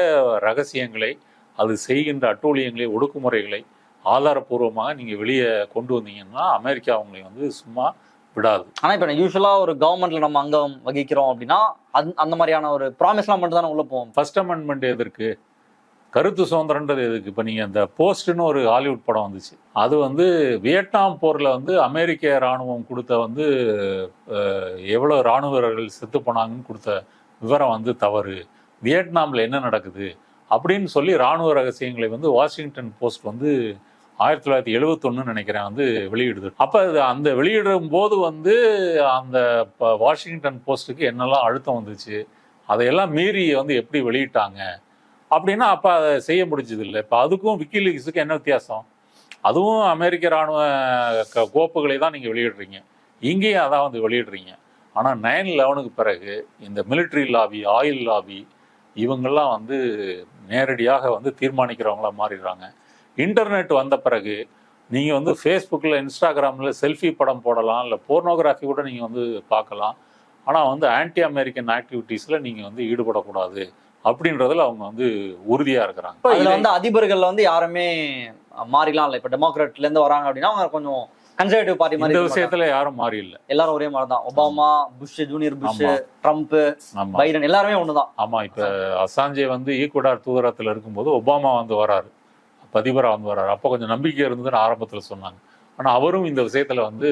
ரகசியங்களை, அது செய்கின்ற அட்டூழியங்களை, ஒடுக்குமுறைகளை ஆதாரப்பூர்வமாக நீங்கள் வெளியே கொண்டு வந்தீங்கன்னா அமெரிக்கா அவங்களை வந்து சும்மா விடாது. ஆனால் இப்போ யூஸ்வலாக ஒரு கவர்மெண்ட்ல நம்ம அங்கம் வகிக்கிறோம் அப்படின்னா அந்த மாதிரியான ஒரு ப்ராமிஸ்லாம் மட்டும் தானே உள்ள போவோம். ஃபர்ஸ்ட் அமெண்ட்மெண்ட் எதற்கு? கருத்து சுதந்திரன்றது எதுக்கு? இப்போ நீங்கள் அந்த போஸ்ட்னு ஒரு ஹாலிவுட் படம் வந்துச்சு, அது வந்து வியட்நாம் போரில் வந்து அமெரிக்க இராணுவம் கொடுத்த வந்து எவ்வளோ இராணுவ வீரர்கள் செத்து போனாங்கன்னு கொடுத்த விவரம் வந்து தவறு, வியட்நாமில் என்ன நடக்குது அப்படின்னு சொல்லி இராணுவ ரகசியங்களை வந்து வாஷிங்டன் போஸ்ட் வந்து 1971 நினைக்கிறேன் வந்து வெளியிடுது. அப்போ அது அந்த வெளியிடும் போது வந்து அந்த வாஷிங்டன் போஸ்ட்டுக்கு என்னெல்லாம் அழுத்தம் வந்துச்சு, அதையெல்லாம் மீறி வந்து எப்படி வெளியிட்டாங்க அப்படின்னா அப்போ அதை செய்ய முடிஞ்சது இல்லை. இப்போ அதுக்கும் விக்கிலீக்ஸுக்கும் என்ன வித்தியாசம்? அதுவும் அமெரிக்க இராணுவ கோப்புகளை தான் நீங்கள் வெளியிடுறீங்க, இங்கேயும் அதான் வந்து வெளியிடுறீங்க. ஆனால் 9/11க்கு பிறகு இந்த மிலிட்ரி லாபி, ஆயில் லாபி இவங்கெல்லாம் வந்து நேரடியாக வந்து தீர்மானிக்கிறவங்களா மாறிடுறாங்க. இன்டர்நெட் வந்த பிறகு நீங்கள் வந்து ஃபேஸ்புக்கில், இன்ஸ்டாகிராமில் செல்ஃபி படம் போடலாம், இல்லை போர்னோகிராஃபி கூட நீங்கள் வந்து பார்க்கலாம். ஆனால் வந்து ஆன்டி அமெரிக்கன் ஆக்டிவிட்டீஸில் நீங்கள் வந்து ஈடுபடக்கூடாது அப்படின்றதுல அவங்க வந்து உறுதியாக இருக்கிறாங்க. இதில் வந்து அதிபர்கள் வந்து யாருமே மாறிலாம் இல்லை. இப்போ டெமோக்ராட்லேருந்து வராங்க அப்படின்னா அவங்க கொஞ்சம் கன்சர்வேட்டிவ் பார்ட்டி மாதிரி. இந்த விஷயத்துல யாரும் மாறி இல்லை, எல்லாரும் ஒரே மாதிரி தான். Obama, Bush junior, Bush, Trump, Biden எல்லாருமே ஒண்ணுதான். ஆமா, இப்ப அசாஞ்சே வந்து ஈக்குவடார் தூதரத்துல இருக்கும்போது ஒபாமா வந்து வராரு, அதிபரா வந்து வராரு. அப்போ கொஞ்சம் நம்பிக்கை இருந்ததுன்னு ஆரம்பத்துல சொன்னாங்க. ஆனா அவரும் இந்த விஷயத்துல வந்து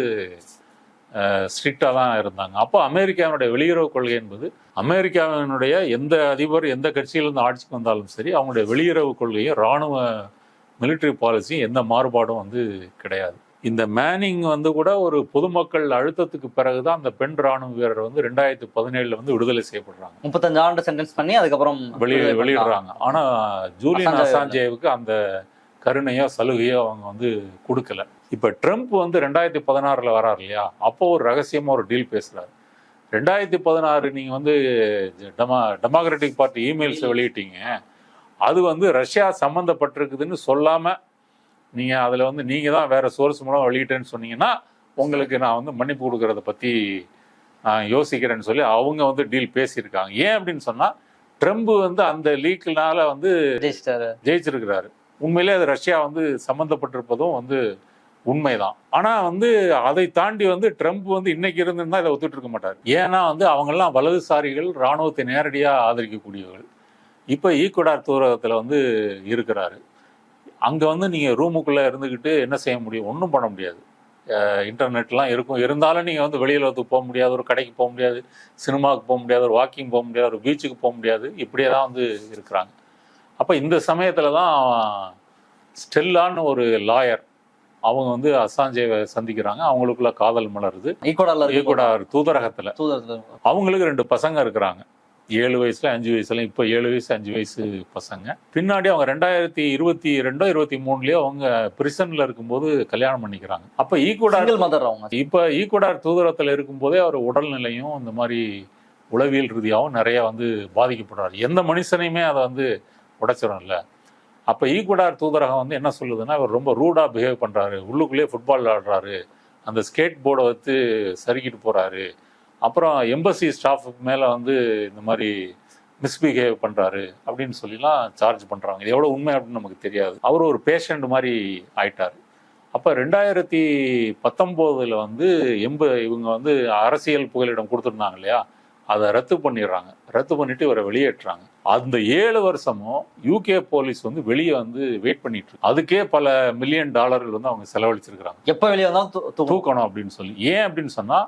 ஸ்ட்ரிக்டா தான் இருந்தாங்க. அப்போ அமெரிக்காவினுடைய வெளியுறவு கொள்கை என்பது, அமெரிக்காவினுடைய எந்த அதிபர் எந்த கட்சியிலிருந்து ஆட்சிக்கு வந்தாலும் சரி, அவங்களுடைய வெளியுறவு கொள்கையும் இராணுவ மிலிட்ரி பாலிசியும் எந்த மாறுபாடும் வந்து கிடையாது. இந்த மேனிங் வந்து கூட ஒரு பொதுமக்கள் அழுத்தத்துக்கு பிறகுதான் அந்த பெண் ராணுவ வீரர் வந்து 2017 வந்து விடுதலை செய்யப்படுறாங்க. 35 ஆண்டு சென்டென்ஸ் பண்ணி அதுக்கப்புறம் வெளியிடுறாங்க. ஆனா ஜூலியன் அசாஞ்சேவுக்கு அந்த கருணையோ சலுகையோ அவங்க வந்து கொடுக்கல. இப்ப ட்ரம்ப் வந்து 2016 வராரு இல்லையா, அப்போ ஒரு ரகசியமா ஒரு டீல் பேசுறாரு. 2016 நீங்க வந்து டெமோக்ராட்டிக் பார்ட்டி இமெயில்ஸ் வெளியிட்டீங்க, அது வந்து ரஷ்யா சம்பந்தப்பட்டிருக்குதுன்னு சொல்லாம நீங்க அதுல வந்து நீங்க தான் வேற சோர்ஸ் மூலம் வெளியிட்டேன்னு சொன்னீங்கன்னா உங்களுக்கு நான் வந்து மன்னிப்பு கொடுக்கறத பத்தி யோசிக்கிறேன்னு சொல்லி அவங்க வந்து டீல் பேசியிருக்காங்க. ஏன் அப்படின்னு சொன்னா ட்ரம்ப் வந்து அந்த லீக்னால வந்து ஜெயிச்சிருக்கிறாரு. உண்மையிலே அது ரஷ்யா வந்து சம்மந்தப்பட்டிருப்பதும் வந்து உண்மைதான். ஆனா வந்து அதை தாண்டி வந்து ட்ரம்ப் வந்து இன்னைக்கு இருந்திருந்தா இதை ஒத்துட்டு இருக்க மாட்டார். ஏன்னா வந்து அவங்கெல்லாம் வலதுசாரிகள், இராணுவத்தை நேரடியா ஆதரிக்கக்கூடியவர்கள். இப்ப ஈக்குவடார் தூரகத்துல வந்து இருக்கிறாரு. அங்க வந்து நீங்க ரூமுக்குள்ள இருந்துகிட்டு என்ன செய்ய முடியும்? ஒன்றும் பண்ண முடியாது. இன்டர்நெட்லாம் இருக்கும், இருந்தாலும் நீங்க வந்து வெளியில வந்து போக முடியாது, ஒரு கடைக்கு போக முடியாது, சினிமாவுக்கு போக முடியாது, ஒரு வாக்கிங் போக முடியாது, ஒரு பீச்சுக்கு போக முடியாது. இப்படியே தான் வந்து இருக்கிறாங்க. அப்ப இந்த சமயத்துல தான் ஸ்டெல்லான்னு ஒரு லாயர் அவங்க வந்து அசாஞ்சேவை சந்திக்கிறாங்க. அவங்களுக்குள்ள காதல் மலருது. ஈக்குவடார் தூதரகத்துல அவங்களுக்கு 2 பசங்க இருக்கிறாங்க. 7 வயசுல 5 வயசுல. இப்போ 7 வயசு 5 வயசு பசங்க. பின்னாடி அவங்க 2022 23 அவங்க பிரிசன்ல இருக்கும்போது கல்யாணம் பண்ணிக்கிறாங்க. அப்ப ஈக்குவடார் தூதரகத்துல இருக்கும் போதே அவர் உடல்நிலையும் இந்த மாதிரி உளவியல் ரீதியாகவும் நிறைய வந்து பாதிக்கப்படுறாரு. எந்த மனுஷனையுமே அதை வந்து உடைச்சிடும்ல. அப்போ ஈக்குவடார் தூதரகம் வந்து என்ன சொல்லுதுன்னா, அவர் ரொம்ப ரூடாக பிஹேவ் பண்ணுறாரு, உள்ளுக்குள்ளேயே ஃபுட்பால் விளாடுறாரு, அந்த ஸ்கேட் போர்டை வச்சு சறுக்கிட்டு போகிறாரு, அப்புறம் எம்பசி ஸ்டாஃபுக்கு மேலே வந்து இந்த மாதிரி மிஸ்பிஹேவ் பண்ணுறாரு அப்படின்னு சொல்லிலாம் சார்ஜ் பண்ணுறாங்க. இது எவ்வளோ உண்மை அப்படின்னு நமக்கு தெரியாது. அவர் ஒரு பேஷண்ட் மாதிரி ஆயிட்டார். அப்போ 2019 வந்து இவங்க வந்து அரசியல் புகலிடம் கொடுத்துருந்தாங்க இல்லையா, அதை ரத்து பண்ணிடுறாங்க. ரத்து பண்ணிட்டு இவரை வெளியேற்றுறாங்க. அந்த 7 வருஷமும் யூகே போலீஸ் வந்து வெளியே வந்து வெயிட் பண்ணிட்டு இருக்கு. அதுக்கே பல $1 மில்லியன் வந்து அவங்க செலவழிச்சிருக்கிறாங்க. எப்ப வெளியே வந்தாலும் தூக்கணும் அப்படின்னு சொல்லி. ஏன் அப்படின்னு சொன்னா,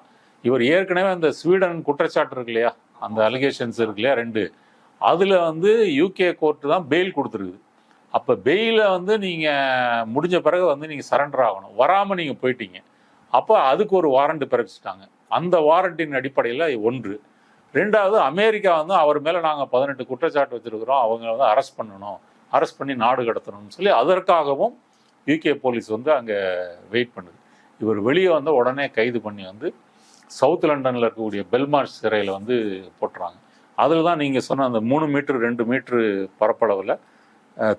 இவர் ஏற்கனவே அந்த ஸ்வீடன் குற்றச்சாட்டு இருக்கு இல்லையா, அந்த அலிகேஷன்ஸ் இருக்கு இல்லையா 2, அதுல வந்து யூகே கோர்ட்டு தான் பெயில் கொடுத்துருக்குது. அப்ப பெயில வந்து நீங்க முடிஞ்ச பிறகு வந்து நீங்க சரண்டர் ஆகணும். வராம நீங்க போயிட்டீங்க. அப்போ அதுக்கு ஒரு வாரண்ட் பிறப்பிச்சிட்டாங்க. அந்த வாரண்டின் அடிப்படையில் 1. 2வது, அமெரிக்கா வந்து அவர் மேலே நாங்கள் 18 குற்றச்சாட்டு வச்சிருக்கிறோம், அவங்க வந்து அரெஸ்ட் பண்ணணும், அரெஸ்ட் பண்ணி நாடு கடத்தணும்னு சொல்லி அதற்காகவும் யூகே போலீஸ் வந்து அங்கே வெயிட் பண்ணுது. இவர் வெளியே வந்து உடனே கைது பண்ணி வந்து சவுத் லண்டனில் இருக்கக்கூடிய பெல்மார்ஷ் சிறையில் வந்து போட்டுறாங்க. அதில் தான் நீங்கள் சொன்ன அந்த 3 மீட்டர் 2 மீட்டர் பரப்பளவில்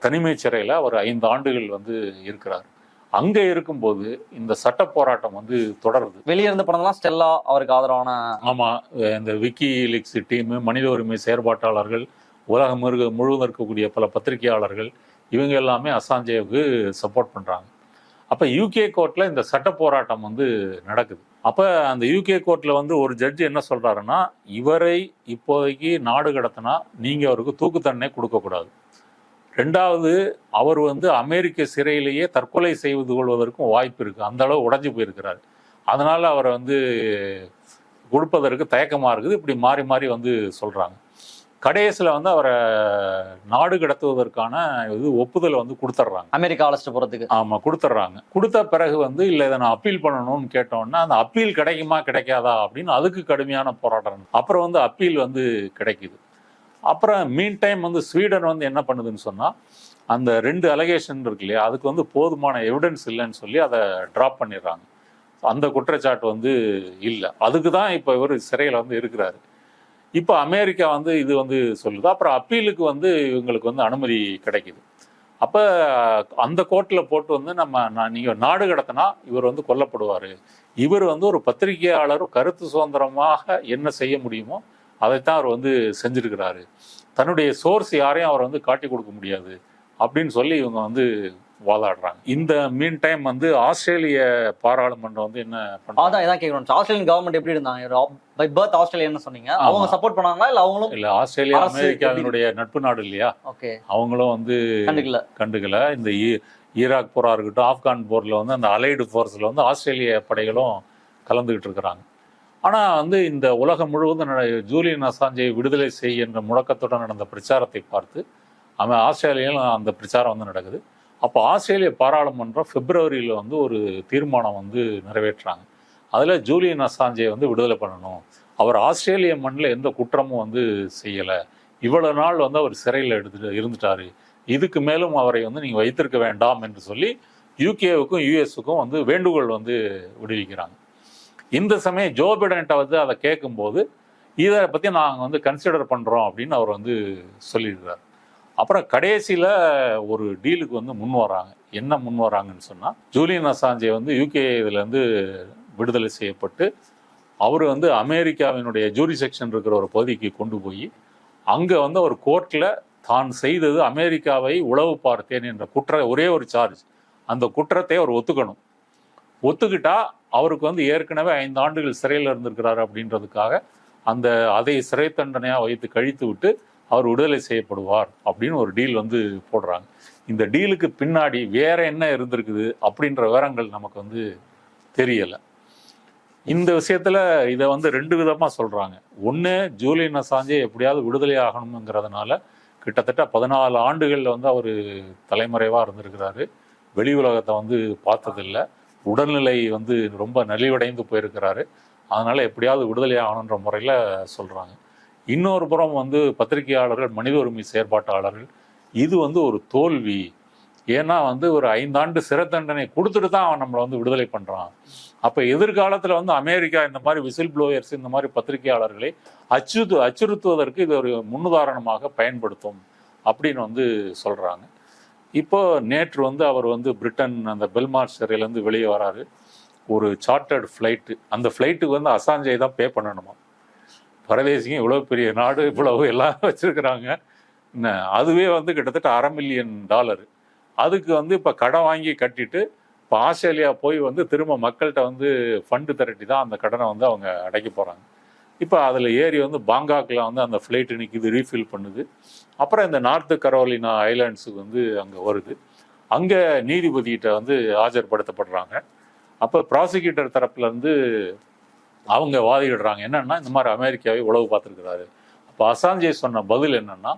தனிமை சிறையில் அவர் 5 ஆண்டுகள் வந்து இருக்கிறார். அங்க இருக்கும்போது இந்த சட்ட போராட்டம் வந்து தொடருது. வெளியிருந்து படம்லாம் ஸ்டெல்லா அவருக்கு ஆதரவான. ஆமா, இந்த விக்கி லீக்ஸ் டீம், மனித உரிமை செயற்பாட்டாளர்கள், உலகம் முழுவதும் இருக்கக்கூடிய பல பத்திரிகையாளர்கள், இவங்க எல்லாமே அசாஞ்சேவுக்கு சப்போர்ட் பண்றாங்க. அப்ப யூகே கோர்ட்ல இந்த சட்ட போராட்டம் வந்து நடக்குது. அப்ப அந்த யூகே கோர்ட்ல வந்து ஒரு ஜட்ஜி என்ன சொல்றாருன்னா, இவரை இப்போதைக்கு நாடு கடத்தினா நீங்க அவருக்கு தூக்கு தண்டனை கொடுக்க கூடாது. 2வது, அவர் வந்து அமெரிக்க சிறையிலேயே தற்கொலை செய்து கொள்வதற்கும் வாய்ப்பு இருக்கு. அந்த அளவு உடைஞ்சு போயிருக்கிறார். அதனால அவரை வந்து கொடுப்பதற்கு தயக்கமா இருக்குது. இப்படி மாறி மாறி வந்து சொல்றாங்க. கடைசியில் வந்து அவரை நாடு கடத்துவதற்கான ஒப்புதல் வந்து கொடுத்துட்றாங்க. அமெரிக்கா அழைச்சிட்டு போறதுக்கு. ஆமா, கொடுத்துட்றாங்க. கொடுத்த பிறகு வந்து இல்லை இதை நான் அப்பீல் பண்ணணும்னு கேட்டோன்னா, அந்த அப்பீல் கிடைக்குமா கிடைக்காதா அப்படின்னு அதுக்கு கடுமையான போராட்டம். அப்புறம் வந்து அப்பீல் வந்து கிடைக்குது. அப்புறம் மீன் டைம் வந்து ஸ்வீடன் வந்து என்ன பண்ணுதுன்னு சொன்னால், அந்த 2 அலிகேஷன் இருக்கு இல்லையா, அதுக்கு வந்து போதுமான எவிடன்ஸ் இல்லைன்னு சொல்லி அதை ட்ராப் பண்ணிடுறாங்க. அந்த குற்றச்சாட்டு வந்து இல்லை. அதுக்கு தான் இப்போ இவர் சிறையில் வந்து இருக்கிறாரு. இப்போ அமெரிக்கா வந்து இது வந்து சொல்லுது. அப்புறம் அப்பீலுக்கு வந்து இவங்களுக்கு வந்து அனுமதி கிடைக்குது. அப்போ அந்த கோர்ட்டில் போட்டு வந்து நீங்கள் நாடு கடத்தினா இவர் வந்து கொல்லப்படுவார், இவர் வந்து ஒரு பத்திரிகையாளரும் கருத்து சுதந்திரமாக என்ன செய்ய முடியுமோ அதைத்தான் அவர் வந்து செஞ்சிருக்கிறாரு, தன்னுடைய சோர்ஸ் யாரையும் அவர் வந்து காட்டி கொடுக்க முடியாது அப்படின்னு சொல்லி இவங்க வந்து வாதாடுறாங்க. இந்த மீன் டைம் வந்து ஆஸ்திரேலிய பாராளுமன்றம் வந்து என்ன பண்ணாங்க, இதான் கேட்கணும். ஆஸ்திரேலியன் கவர்மெண்ட் எப்படி இருந்தாங்க? பை பர்த் ஆஸ்திரேலியா சொன்னீங்க, அவங்க சப்போர்ட் பண்ணாங்களா இல்ல அவங்களும்? இல்ல, ஆஸ்திரேலியா அமெரிக்காவினுடைய நட்பு நாடு இல்லையா, அவங்களும் வந்து கண்டுக்கல. இந்த ஈராக் போரா இருக்கட்டும், ஆப்கான் போர்ல வந்து அந்த அலைடு போர்ஸ்ல வந்து ஆஸ்திரேலிய படைகளும் கலந்துகிட்டு இருக்கிறாங்க. ஆனா வந்து இந்த உலகம் முழுவதும் ஜூலியன் அசாஞ்சை விடுதலை செய் என்ற முழக்கத்துடன் நடந்த பிரச்சாரத்தை பார்த்து ஆஸ்திரேலியாவில் அந்த பிரச்சாரம் வந்து நடக்குது. அப்போ ஆஸ்திரேலிய பாராளுமன்றம் பிப்ரவரியில் வந்து ஒரு தீர்மானம் வந்து நிறைவேற்றுறாங்க. அதில் ஜூலியன் அசாஞ்சே வந்து விடுதலை பண்ணணும், அவர் ஆஸ்திரேலிய மண்ணில் எந்த குற்றமும் வந்து செய்யலை, இவ்வளவு நாள் வந்து அவர் சிறையில் இருந்துட்டாரு, இதுக்கு மேலும் அவரை வந்து நீங்கள் வைத்திருக்க வேண்டாம் என்று சொல்லி யூகேவுக்கும் யூஎஸுக்கும் வந்து வேண்டுகோள் வந்து விடுவிக்கிறாங்க. இந்த சமயம் ஜோ பைடன்கிட்ட வந்து அதை கேட்கும்போது இதை பற்றி நாங்கள் வந்து கன்சிடர் பண்ணுறோம் அப்படின்னு அவர் வந்து சொல்லியிருக்கிறார். அப்புறம் கடைசியில் ஒரு டீலுக்கு வந்து முன் வராங்க. என்ன முன் வராங்கன்னு சொன்னால், ஜூலியன் அசாஞ்சே வந்து யூகே இதுலேருந்து விடுதலை செய்யப்பட்டு அவர் வந்து அமெரிக்காவினுடைய ஜூரிசெக்ஷன் இருக்கிற ஒரு பகுதிக்கு கொண்டு போய் அங்கே வந்து ஒரு கோர்ட்டில் தான் செய்தது அமெரிக்காவை உளவு பார்த்தேன் என்ற ஒரே ஒரு சார்ஜ், அந்த குற்றத்தை அவர் ஒத்துக்கணும். ஒத்துக்கிட்டா அவருக்கு வந்து ஏற்கனவே 5 ஆண்டுகள் சிறையில் இருந்திருக்கிறாரு அப்படின்றதுக்காக அதை சிறை தண்டனையாக வைத்து கழித்து விட்டு அவர் விடுதலை செய்யப்படுவார் அப்படின்னு ஒரு டீல் வந்து போடுறாங்க. இந்த டீலுக்கு பின்னாடி வேற என்ன இருந்திருக்குது அப்படின்ற விவரங்கள் நமக்கு வந்து தெரியலை. இந்த விஷயத்துல இதை வந்து 2 விதமாக சொல்றாங்க. ஒன்று, ஜூலியன் அசாஞ்சே எப்படியாவது விடுதலை ஆகணுங்கிறதுனால கிட்டத்தட்ட 14 ஆண்டுகளில் வந்து அவர் தலைமறைவாக இருந்திருக்கிறாரு, வெளி உலகத்தை வந்து பார்த்ததில்லை, உடல்நிலை வந்து ரொம்ப நலிவடைந்து போயிருக்கிறாரு, அதனால எப்படியாவது விடுதலை ஆகணுன்ற முறையில் சொல்றாங்க. இன்னொரு புறம் வந்து பத்திரிகையாளர்கள், மனித உரிமை செயற்பாட்டாளர்கள் இது வந்து ஒரு தோல்வி, ஏன்னா வந்து ஒரு 5 ஆண்டு சிறை தண்டனை கொடுத்துட்டு தான் அவன் நம்மளை வந்து விடுதலை பண்றான், அப்போ எதிர்காலத்தில் வந்து அமெரிக்கா இந்த மாதிரி விசில் ப்ளோயர்ஸ், இந்த மாதிரி பத்திரிகையாளர்களை அச்சுறுத்துவதற்கு இது ஒரு முன்னுதாரணமாக பயன்படுத்தும் அப்படின்னு வந்து சொல்றாங்க. இப்போ நேற்று வந்து அவர் வந்து பிரிட்டன் அந்த பெல்மார்ட் சிறையிலேருந்து வெளியே வராரு. ஒரு சார்ட்டர்டு ஃப்ளைட்டு, அந்த ஃப்ளைட்டுக்கு வந்து அசாஞ்சே தான் பே பண்ணணுமா. பரதேசிங்க இவ்வளோ பெரிய நாடு, இவ்வளவு எல்லாம் வச்சிருக்கிறாங்க, அதுவே வந்து கிட்டத்தட்ட $500,000. அதுக்கு வந்து இப்போ கடன் வாங்கி கட்டிட்டு இப்போ ஆஸ்திரேலியா போய் வந்து திரும்ப மக்கள்கிட்ட வந்து ஃபண்டு திரட்டி தான் அந்த கடனை வந்து அவங்க அடைக்க போகிறாங்க. இப்போ அதில் ஏறி வந்து பாங்காக்கில் வந்து அந்த ஃப்ளைட்டு நிற்கிது, ரீஃபில் பண்ணுது. அப்புறம் இந்த நார்த்து கரோலினா ஐலாண்ட்ஸுக்கு வந்து அங்கே வருது. அங்கே நீதிபதிகிட்ட வந்து ஆஜர்படுத்தப்படுறாங்க. அப்போ ப்ராசிக்யூட்டர் தரப்புலேருந்து அவங்க வாதிடுறாங்க என்னன்னா, இந்த மாதிரி அமெரிக்காவை உளவு பார்த்துருக்கிறாரு. அப்போ அசாஞ்சே சொன்ன பதில் என்னன்னா,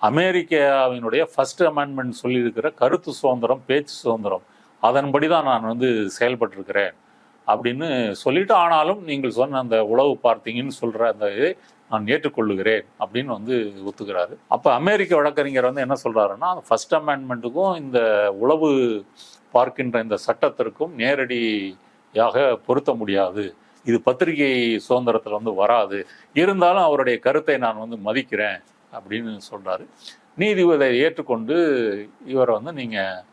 அமெரிக்காவினுடைய ஃபர்ஸ்ட் அமெண்ட்மெண்ட் சொல்லியிருக்கிற கருத்து சுதந்திரம், பேச்சு சுதந்திரம், அதன்படி தான் நான் வந்து செயல்பட்டிருக்கிறேன் அப்படின்னு சொல்லிட்டு, ஆனாலும் நீங்கள் சொன்ன அந்த உளவு பார்த்தீங்கன்னு சொல்கிற அந்த இதை நான் ஏற்றுக்கொள்ளுகிறேன் அப்படின்னு வந்து ஒத்துக்கிறாரு. அப்போ அமெரிக்க வழக்கறிஞர் வந்து என்ன சொல்கிறாருன்னா, ஃபர்ஸ்ட் அமெண்ட்மெண்ட்டுக்கும் இந்த உளவு பார்க்கின்ற இந்த சட்டத்திற்கும் நேரடியாக பொருத்த முடியாது, இது பத்திரிகை சுதந்திரத்தில் வந்து வராது, இருந்தாலும் அவருடைய கருத்தை நான் வந்து மதிக்கிறேன் அப்படின்னு சொல்கிறாரு. நீதிபதி ஏற்றுக்கொண்டு இவரை வந்து நீங்கள்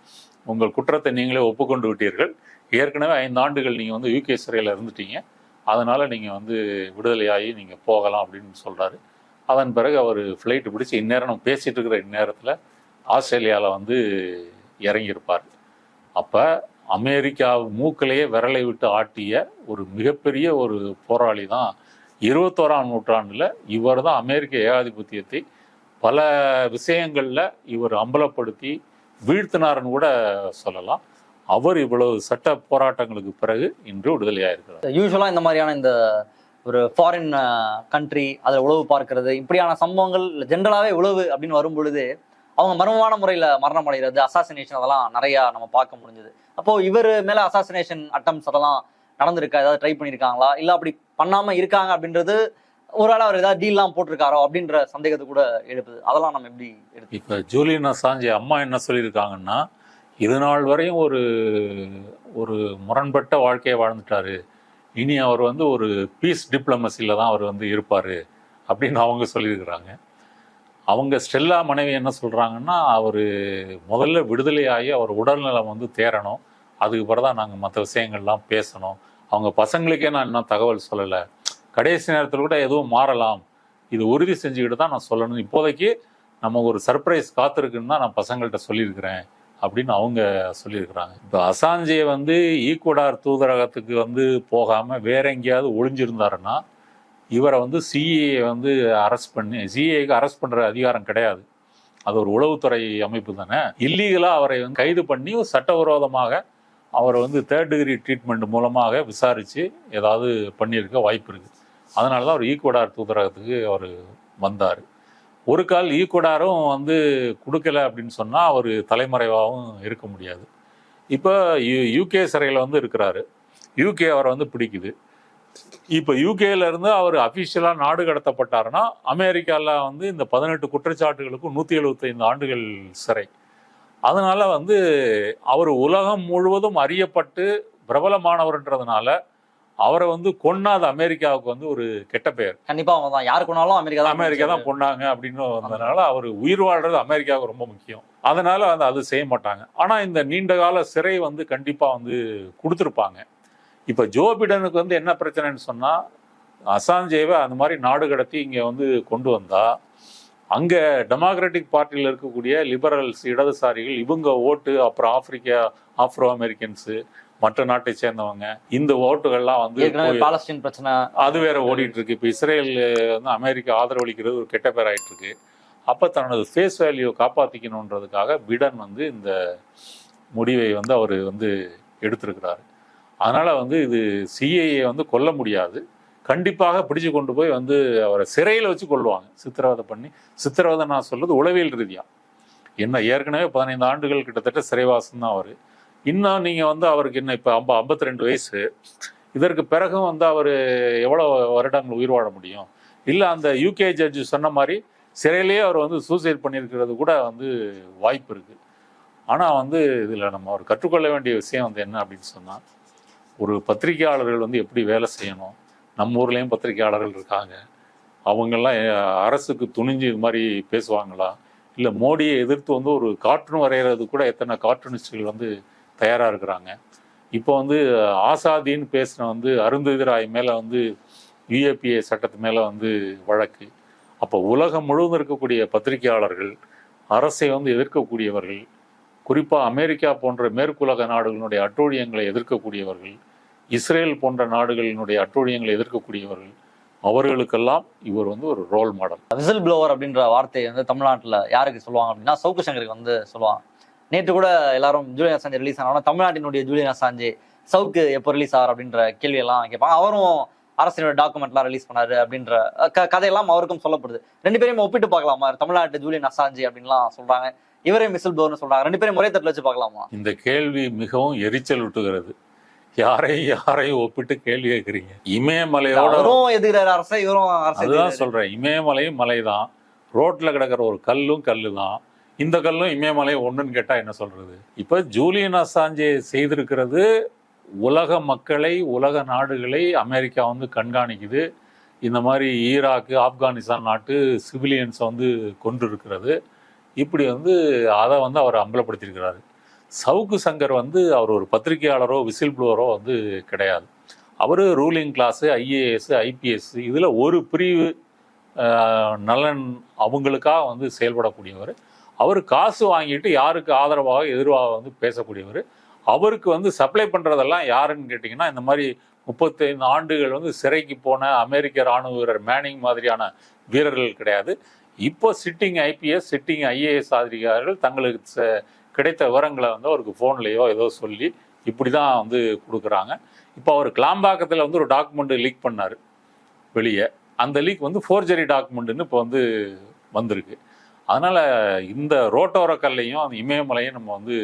உங்கள் குற்றத்தை நீங்களே ஒப்புக்கொண்டு விட்டீர்கள், ஏற்கனவே 5 ஆண்டுகள் நீங்கள் வந்து யூகே சிறையில் இருந்துட்டீங்க, அதனால் நீங்கள் வந்து விடுதலையாகி நீங்கள் போகலாம் அப்படின்னு சொல்கிறாரு. அதன் பிறகு அவர் ஃப்ளைட்டு பிடிச்சி இந்நேரம் நம்ம பேசிகிட்டு இருக்கிற இந்நேரத்தில் ஆஸ்திரேலியாவில் வந்து இறங்கியிருப்பார். அப்போ அமெரிக்கா மூக்கிலேயே விரலை விட்டு ஆட்டிய ஒரு மிகப்பெரிய ஒரு போராளி தான் 21ஆம் நூற்றாண்டில். இவர் தான் அமெரிக்க ஏகாதிபத்தியத்தை பல விஷயங்களில் இவர் அம்பலப்படுத்தி வீழ்த்தினார்னு கூட சொல்லலாம். அவர் இவ்வளவு சட்ட போராட்டங்களுக்கு பிறகு இன்று விடுதலையாயிருக்கிறார். யூஸ்வலாக இந்த மாதிரியான இந்த ஒரு ஃபாரின் கண்ட்ரி அதில் உளவு பார்க்கறது, இப்படியான சம்பவங்கள் ஜென்ரலாகவே உளவு அப்படின்னு வரும் பொழுது அவங்க மர்மமான முறையில் மரணம் அடைகிறது, அசாசினேஷன், அதெல்லாம் நிறையா நம்ம பார்க்க முடிஞ்சது. அப்போது இவர் மேலே அசாசினேஷன் அட்டம்ஸ் அதெல்லாம் நடந்திருக்கா, ஏதாவது ட்ரை பண்ணியிருக்காங்களா, இல்லை அப்படி பண்ணாமல் இருக்காங்க அப்படின்றது ஒரு ஆள் அவர் ஏதாவது டீல்லாம் போட்டிருக்காரோ அப்படின்ற சந்தேகத்தை கூட எழுப்புது. அதெல்லாம் நம்ம எப்படி எடுத்து? இப்போ ஜூலியன் அசாஞ்சே அம்மா என்ன சொல்லியிருக்காங்கன்னா, இது நாள் வரையும் ஒரு முரண்பட்ட வாழ்க்கையை வாழ்ந்துட்டாரு, இனி அவர் வந்து ஒரு பீஸ் டிப்ளமசியில் தான் அவர் வந்து இருப்பார் அப்படின்னு அவங்க சொல்லியிருக்கிறாங்க. அவங்க ஸ்டெல்லா மனைவி என்ன சொல்கிறாங்கன்னா, அவர் முதல்ல விடுதலையாகி அவர் உடல்நலம் வந்து தேரணும், அதுக்கு பிறகு தான் நாங்கள் மற்ற விஷயங்கள்லாம் பேசணும், அவங்க பசங்களுக்கே நான் இன்னும் தகவல் சொல்லலை, கடைசி நேரத்தில் கூட எதுவும் மாறலாம், இது உறுதி செஞ்சுக்கிட்டு தான் நான் சொல்லணும், இப்போதைக்கு நம்ம ஒரு சர்ப்ரைஸ் காத்திருக்குன்னு தான் நான் பசங்கள்கிட்ட சொல்லியிருக்கிறேன் அப்படின்னு அவங்க சொல்லியிருக்கிறாங்க. இப்போ அசாஞ்சே வந்து ஈக்குவடார் தூதரகத்துக்கு வந்து போகாமல் வேற எங்கேயாவது ஒளிஞ்சிருந்தாருன்னா இவரை வந்து சிஏ வந்து அரெஸ்ட் பண்ணி, சிஏக்கு அரெஸ்ட் பண்ணுற அதிகாரம் கிடையாது, அது ஒரு உளவுத்துறை அமைப்பு தானே, இல்லீகலாக அவரை வந்து கைது பண்ணி சட்டவிரோதமாக அவரை வந்து 3rd டிகிரி ட்ரீட்மெண்ட் மூலமாக விசாரித்து ஏதாவது பண்ணியிருக்க வாய்ப்பு இருக்குது. அதனால தான் அவர் ஈக்குவடார் தூதரகத்துக்கு அவர் வந்தார். ஒரு கால் ஈக்குவடாரும் வந்து கொடுக்கல அப்படின்னு சொன்னால் அவர் தலைமறைவாகவும் இருக்க முடியாது. இப்போ யூகே சிறையில் வந்து இருக்கிறாரு. யூகே அவரை வந்து பிடிக்குது. இப்போ யூகேல இருந்து அவர் அஃபிஷியலாக நாடு கடத்தப்பட்டாருன்னா அமெரிக்காவில் வந்து இந்த 18 குற்றச்சாட்டுகளுக்கும் 175 ஆண்டுகள் சிறை. அதனால வந்து அவர் உலகம் முழுவதும் அறியப்பட்டு பிரபலமானவர்ன்றதுனால அவரை வந்து கொன்னாத அமெரிக்காவுக்கு வந்து ஒரு கெட்ட பெயர். கண்டிப்பா அவங்க தான், யாரு கொண்டாலும் அமெரிக்கா தான் கொண்டாங்க அப்படின்னு வந்ததுனால அவர் உயிர் வாழ்றது அமெரிக்காவுக்கு ரொம்ப முக்கியம். அதனால வந்து அது செய்ய மாட்டாங்க. ஆனா இந்த நீண்ட கால சிறை வந்து கண்டிப்பா வந்து கொடுத்துருப்பாங்க. இப்ப ஜோ பிடனுக்கு வந்து என்ன பிரச்சனைன்னு சொன்னா, அசாஞ்சேவை அந்த மாதிரி நாடு கடத்தி இங்க வந்து கொண்டு வந்தா அங்க டெமோக்ராட்டிக் பார்ட்டியில் இருக்கக்கூடிய லிபரல்ஸ், இடதுசாரிகள், இவங்க ஓட்டு, அப்புறம் ஆப்ரோ அமெரிக்கன்ஸு, மற்ற நாட்டை சேர்ந்தவங்க, இந்த ஓட்டுகள்லாம் வந்து பாலஸ்தீன் பிரச்சனை அது வேற ஓடிட்டு இருக்கு. இப்போ இஸ்ரேல் வந்து அமெரிக்கா ஆதரவளிக்கிறது ஒரு கெட்ட பேர் ஆயிட்டு இருக்கு. அப்போ தன்னோட ஃபேஸ் வேல்யூ காப்பாற்றிக்கணுன்றதுக்காக பிடன் வந்து இந்த முடிவை வந்து அவர் வந்து எடுத்திருக்கிறாரு. அதனால வந்து இது சிஐஏ வந்து கொல்ல முடியாது. கண்டிப்பாக பிடிச்சு கொண்டு போய் வந்து அவரை சிறையில் வச்சு கொள்ளுவாங்க, சித்திரவதை பண்ணி. சித்திரவதை நான் சொல்றது உளவியல் ரீதியா. என்ன ஏற்கனவே 15 ஆண்டுகள் கிட்டத்தட்ட சிறைவாசம் தான் அவர். இன்னும் நீங்கள் வந்து அவருக்கு என்ன இப்போ 52 வயசு, இதற்கு பிறகும் வந்து அவர் எவ்வளோ வருடங்கள் உயிர் வாழ முடியும்? இல்லை அந்த யூகே ஜட்ஜு சொன்ன மாதிரி சிறையிலேயே அவர் வந்து சூசைட் பண்ணியிருக்கிறது கூட வந்து வாய்ப்பு இருக்குது. ஆனால் வந்து இதில் நம்ம அவர் கற்றுக்கொள்ள வேண்டிய விஷயம் வந்து என்ன அப்படின்னு சொன்னால், ஒரு பத்திரிகையாளர்கள் வந்து எப்படி வேலை செய்யணும். நம்ம ஊர்லேயும் பத்திரிகையாளர்கள் இருக்காங்க. அவங்கெல்லாம் அரசுக்கு துணிஞ்சு இது மாதிரி பேசுவாங்களா? இல்லை மோடியை எதிர்த்து வந்து ஒரு கார்ட்டூன் வரைகிறது கூட எத்தனை கார்ட்டூனிஸ்டுகள் வந்து தயாராக இருக்கிறாங்க. இப்போ வந்து ஆசாதின்னு பேசின வந்து அருந்ததி ராய் மேலே வந்து யுஏபிஏ சட்டத்து மேலே வந்து வழக்கு. அப்போ உலகம் முழுவதும் இருக்கக்கூடிய பத்திரிகையாளர்கள், அரசை வந்து எதிர்க்கக்கூடியவர்கள், குறிப்பாக அமெரிக்கா போன்ற மேற்குலக நாடுகளினுடைய அட்டூழியங்களை எதிர்க்கக்கூடியவர்கள், இஸ்ரேல் போன்ற நாடுகளினுடைய அட்டூழியங்களை எதிர்க்கக்கூடியவர்கள், அவர்களுக்கெல்லாம் இவர் வந்து ஒரு ரோல் மாடல். விசில் ப்ளோவர் அப்படின்ற வார்த்தையை வந்து தமிழ்நாட்டில் யாருக்கு சொல்லுவாங்க அப்படின்னா சவுக்கு சங்கருக்கு வந்து சொல்லுவாங்க. நேற்று கூட எல்லாரும் ஜூலியன் அசாஞ்சே ரிலீஸ் ஆனா தமிழ்நாட்டினுடைய ஜூலியன் அசாஞ்சே சவுக்கு எப்போ ரிலீஸ் ஆகிறார் அப்படின்ற கேள்வியெல்லாம் கேட்பாங்க. அவரும் அரசினோட டாக்குமெண்ட்லாம் ரிலீஸ் பண்ணாரு அப்படின்ற கதையெல்லாம் அவருக்கும் சொல்லப்படுது. ரெண்டு பேரையும் ஒப்பிட்டு பார்க்கலாமா? தமிழ்நாட்டு ஜூலியன் அசாஞ்சே அப்படின்லாம் சொல்றாங்க, இவரே விசில் ப்ளோவர்னு சொல்றாங்க. ரெண்டு பேரும் ஒரே தட்டில் வச்சு பார்க்கலாமா? இந்த கேள்வி மிகவும் எரிச்சல் விட்டுகிறது. யாரையும் ஒப்பிட்டு கேள்வி கேட்குறீங்க? இமயமலையோட எதிர்க்கிறார் அரசை, இவரும் அதுதான் சொல்றேன். இமயமலையும் மலைதான், ரோட்ல கிடக்கிற ஒரு கல்லு தான். இந்த கல்லும் இமயமலை ஒன்றுன்னு கேட்டால் என்ன சொல்றது? இப்போ ஜூலியன் அசாஞ்சே செய்திருக்கிறது உலக மக்களை, உலக நாடுகளை அமெரிக்கா வந்து கண்காணிக்குது. இந்த மாதிரி ஈராக்கு, ஆப்கானிஸ்தான் நாட்டு சிவிலியன்ஸை வந்து கொண்டு இருக்கிறது. இப்படி வந்து அதை வந்து அவர் அம்பலப்படுத்தியிருக்கிறாரு. சவுக்கு சங்கர் வந்து அவர் ஒரு பத்திரிகையாளரோ விசில் ப்ளோவரோ வந்து கிடையாது. அவர் ரூலிங் கிளாஸு, ஐஏஎஸ், ஐபிஎஸ், இதில் ஒரு பிரிவு நலன் அவங்களுக்காக வந்து செயல்படக்கூடியவர். அவர் காசு வாங்கிட்டு யாருக்கு ஆதரவாக எதிர்வாக வந்து பேசக்கூடியவர். அவருக்கு வந்து சப்ளை பண்ணுறதெல்லாம் யாருன்னு கேட்டிங்கன்னா, இந்த மாதிரி 35 ஆண்டுகள் வந்து சிறைக்கு போன அமெரிக்க இராணுவ வீரர் மேனிங் மாதிரியான வீரர்கள் கிடையாது. இப்போ சிட்டிங் ஐபிஎஸ், சிட்டிங் ஐஏஎஸ் அதிகாரிகள் தங்களுக்கு கிடைத்த விவரங்களை வந்து அவருக்கு ஃபோன்லேயோ ஏதோ சொல்லி இப்படி தான் வந்து கொடுக்குறாங்க. இப்போ அவர் கிளாம்பாக்கத்தில் வந்து ஒரு டாக்குமெண்ட் லீக் பண்ணார் வெளியே. அந்த லீக் வந்து ஃபோர்ஜரி டாக்குமெண்ட்டுன்னு இப்போ வந்து வந்திருக்கு. அதனால் இந்த ரோட்டோர கல்லையும் அந்த இமயமலையும் நம்ம வந்து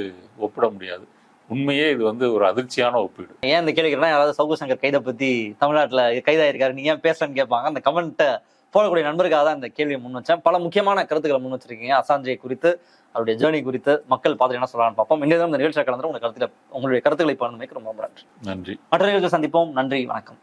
ஒப்பிட முடியாது. உண்மையே இது வந்து ஒரு அதிர்ச்சியான ஒப்பீடு. ஏன் இந்த கேள்விக்கிறேன்னா, யாராவது சவுக்கு சங்கர் கைதை பற்றி தமிழ்நாட்டில் கைதாயிருக்காரு, நீ ஏன் பேசுறேன்னு கேட்பாங்க. அந்த கமெண்ட்டை போடக்கூடிய நண்பருக்காக தான் இந்த கேள்வியை முன் வச்சேன். பல முக்கியமான கருத்துக்களை முன் வச்சிருக்கீங்க. அசாஞ்சே குறித்து, அவருடைய ஜேர்னி குறித்து மக்கள் பார்த்து என்ன சொல்லலாம்னு பார்ப்போம். இந்த நிகழ்ச்சியை கலந்து உங்களுடைய கருத்துக்களை பகிர்ந்தமைக்கு ரொம்ப நன்றி. நன்றி. மற்ற நிகழ்ச்சியை சந்திப்போம். நன்றி, வணக்கம்.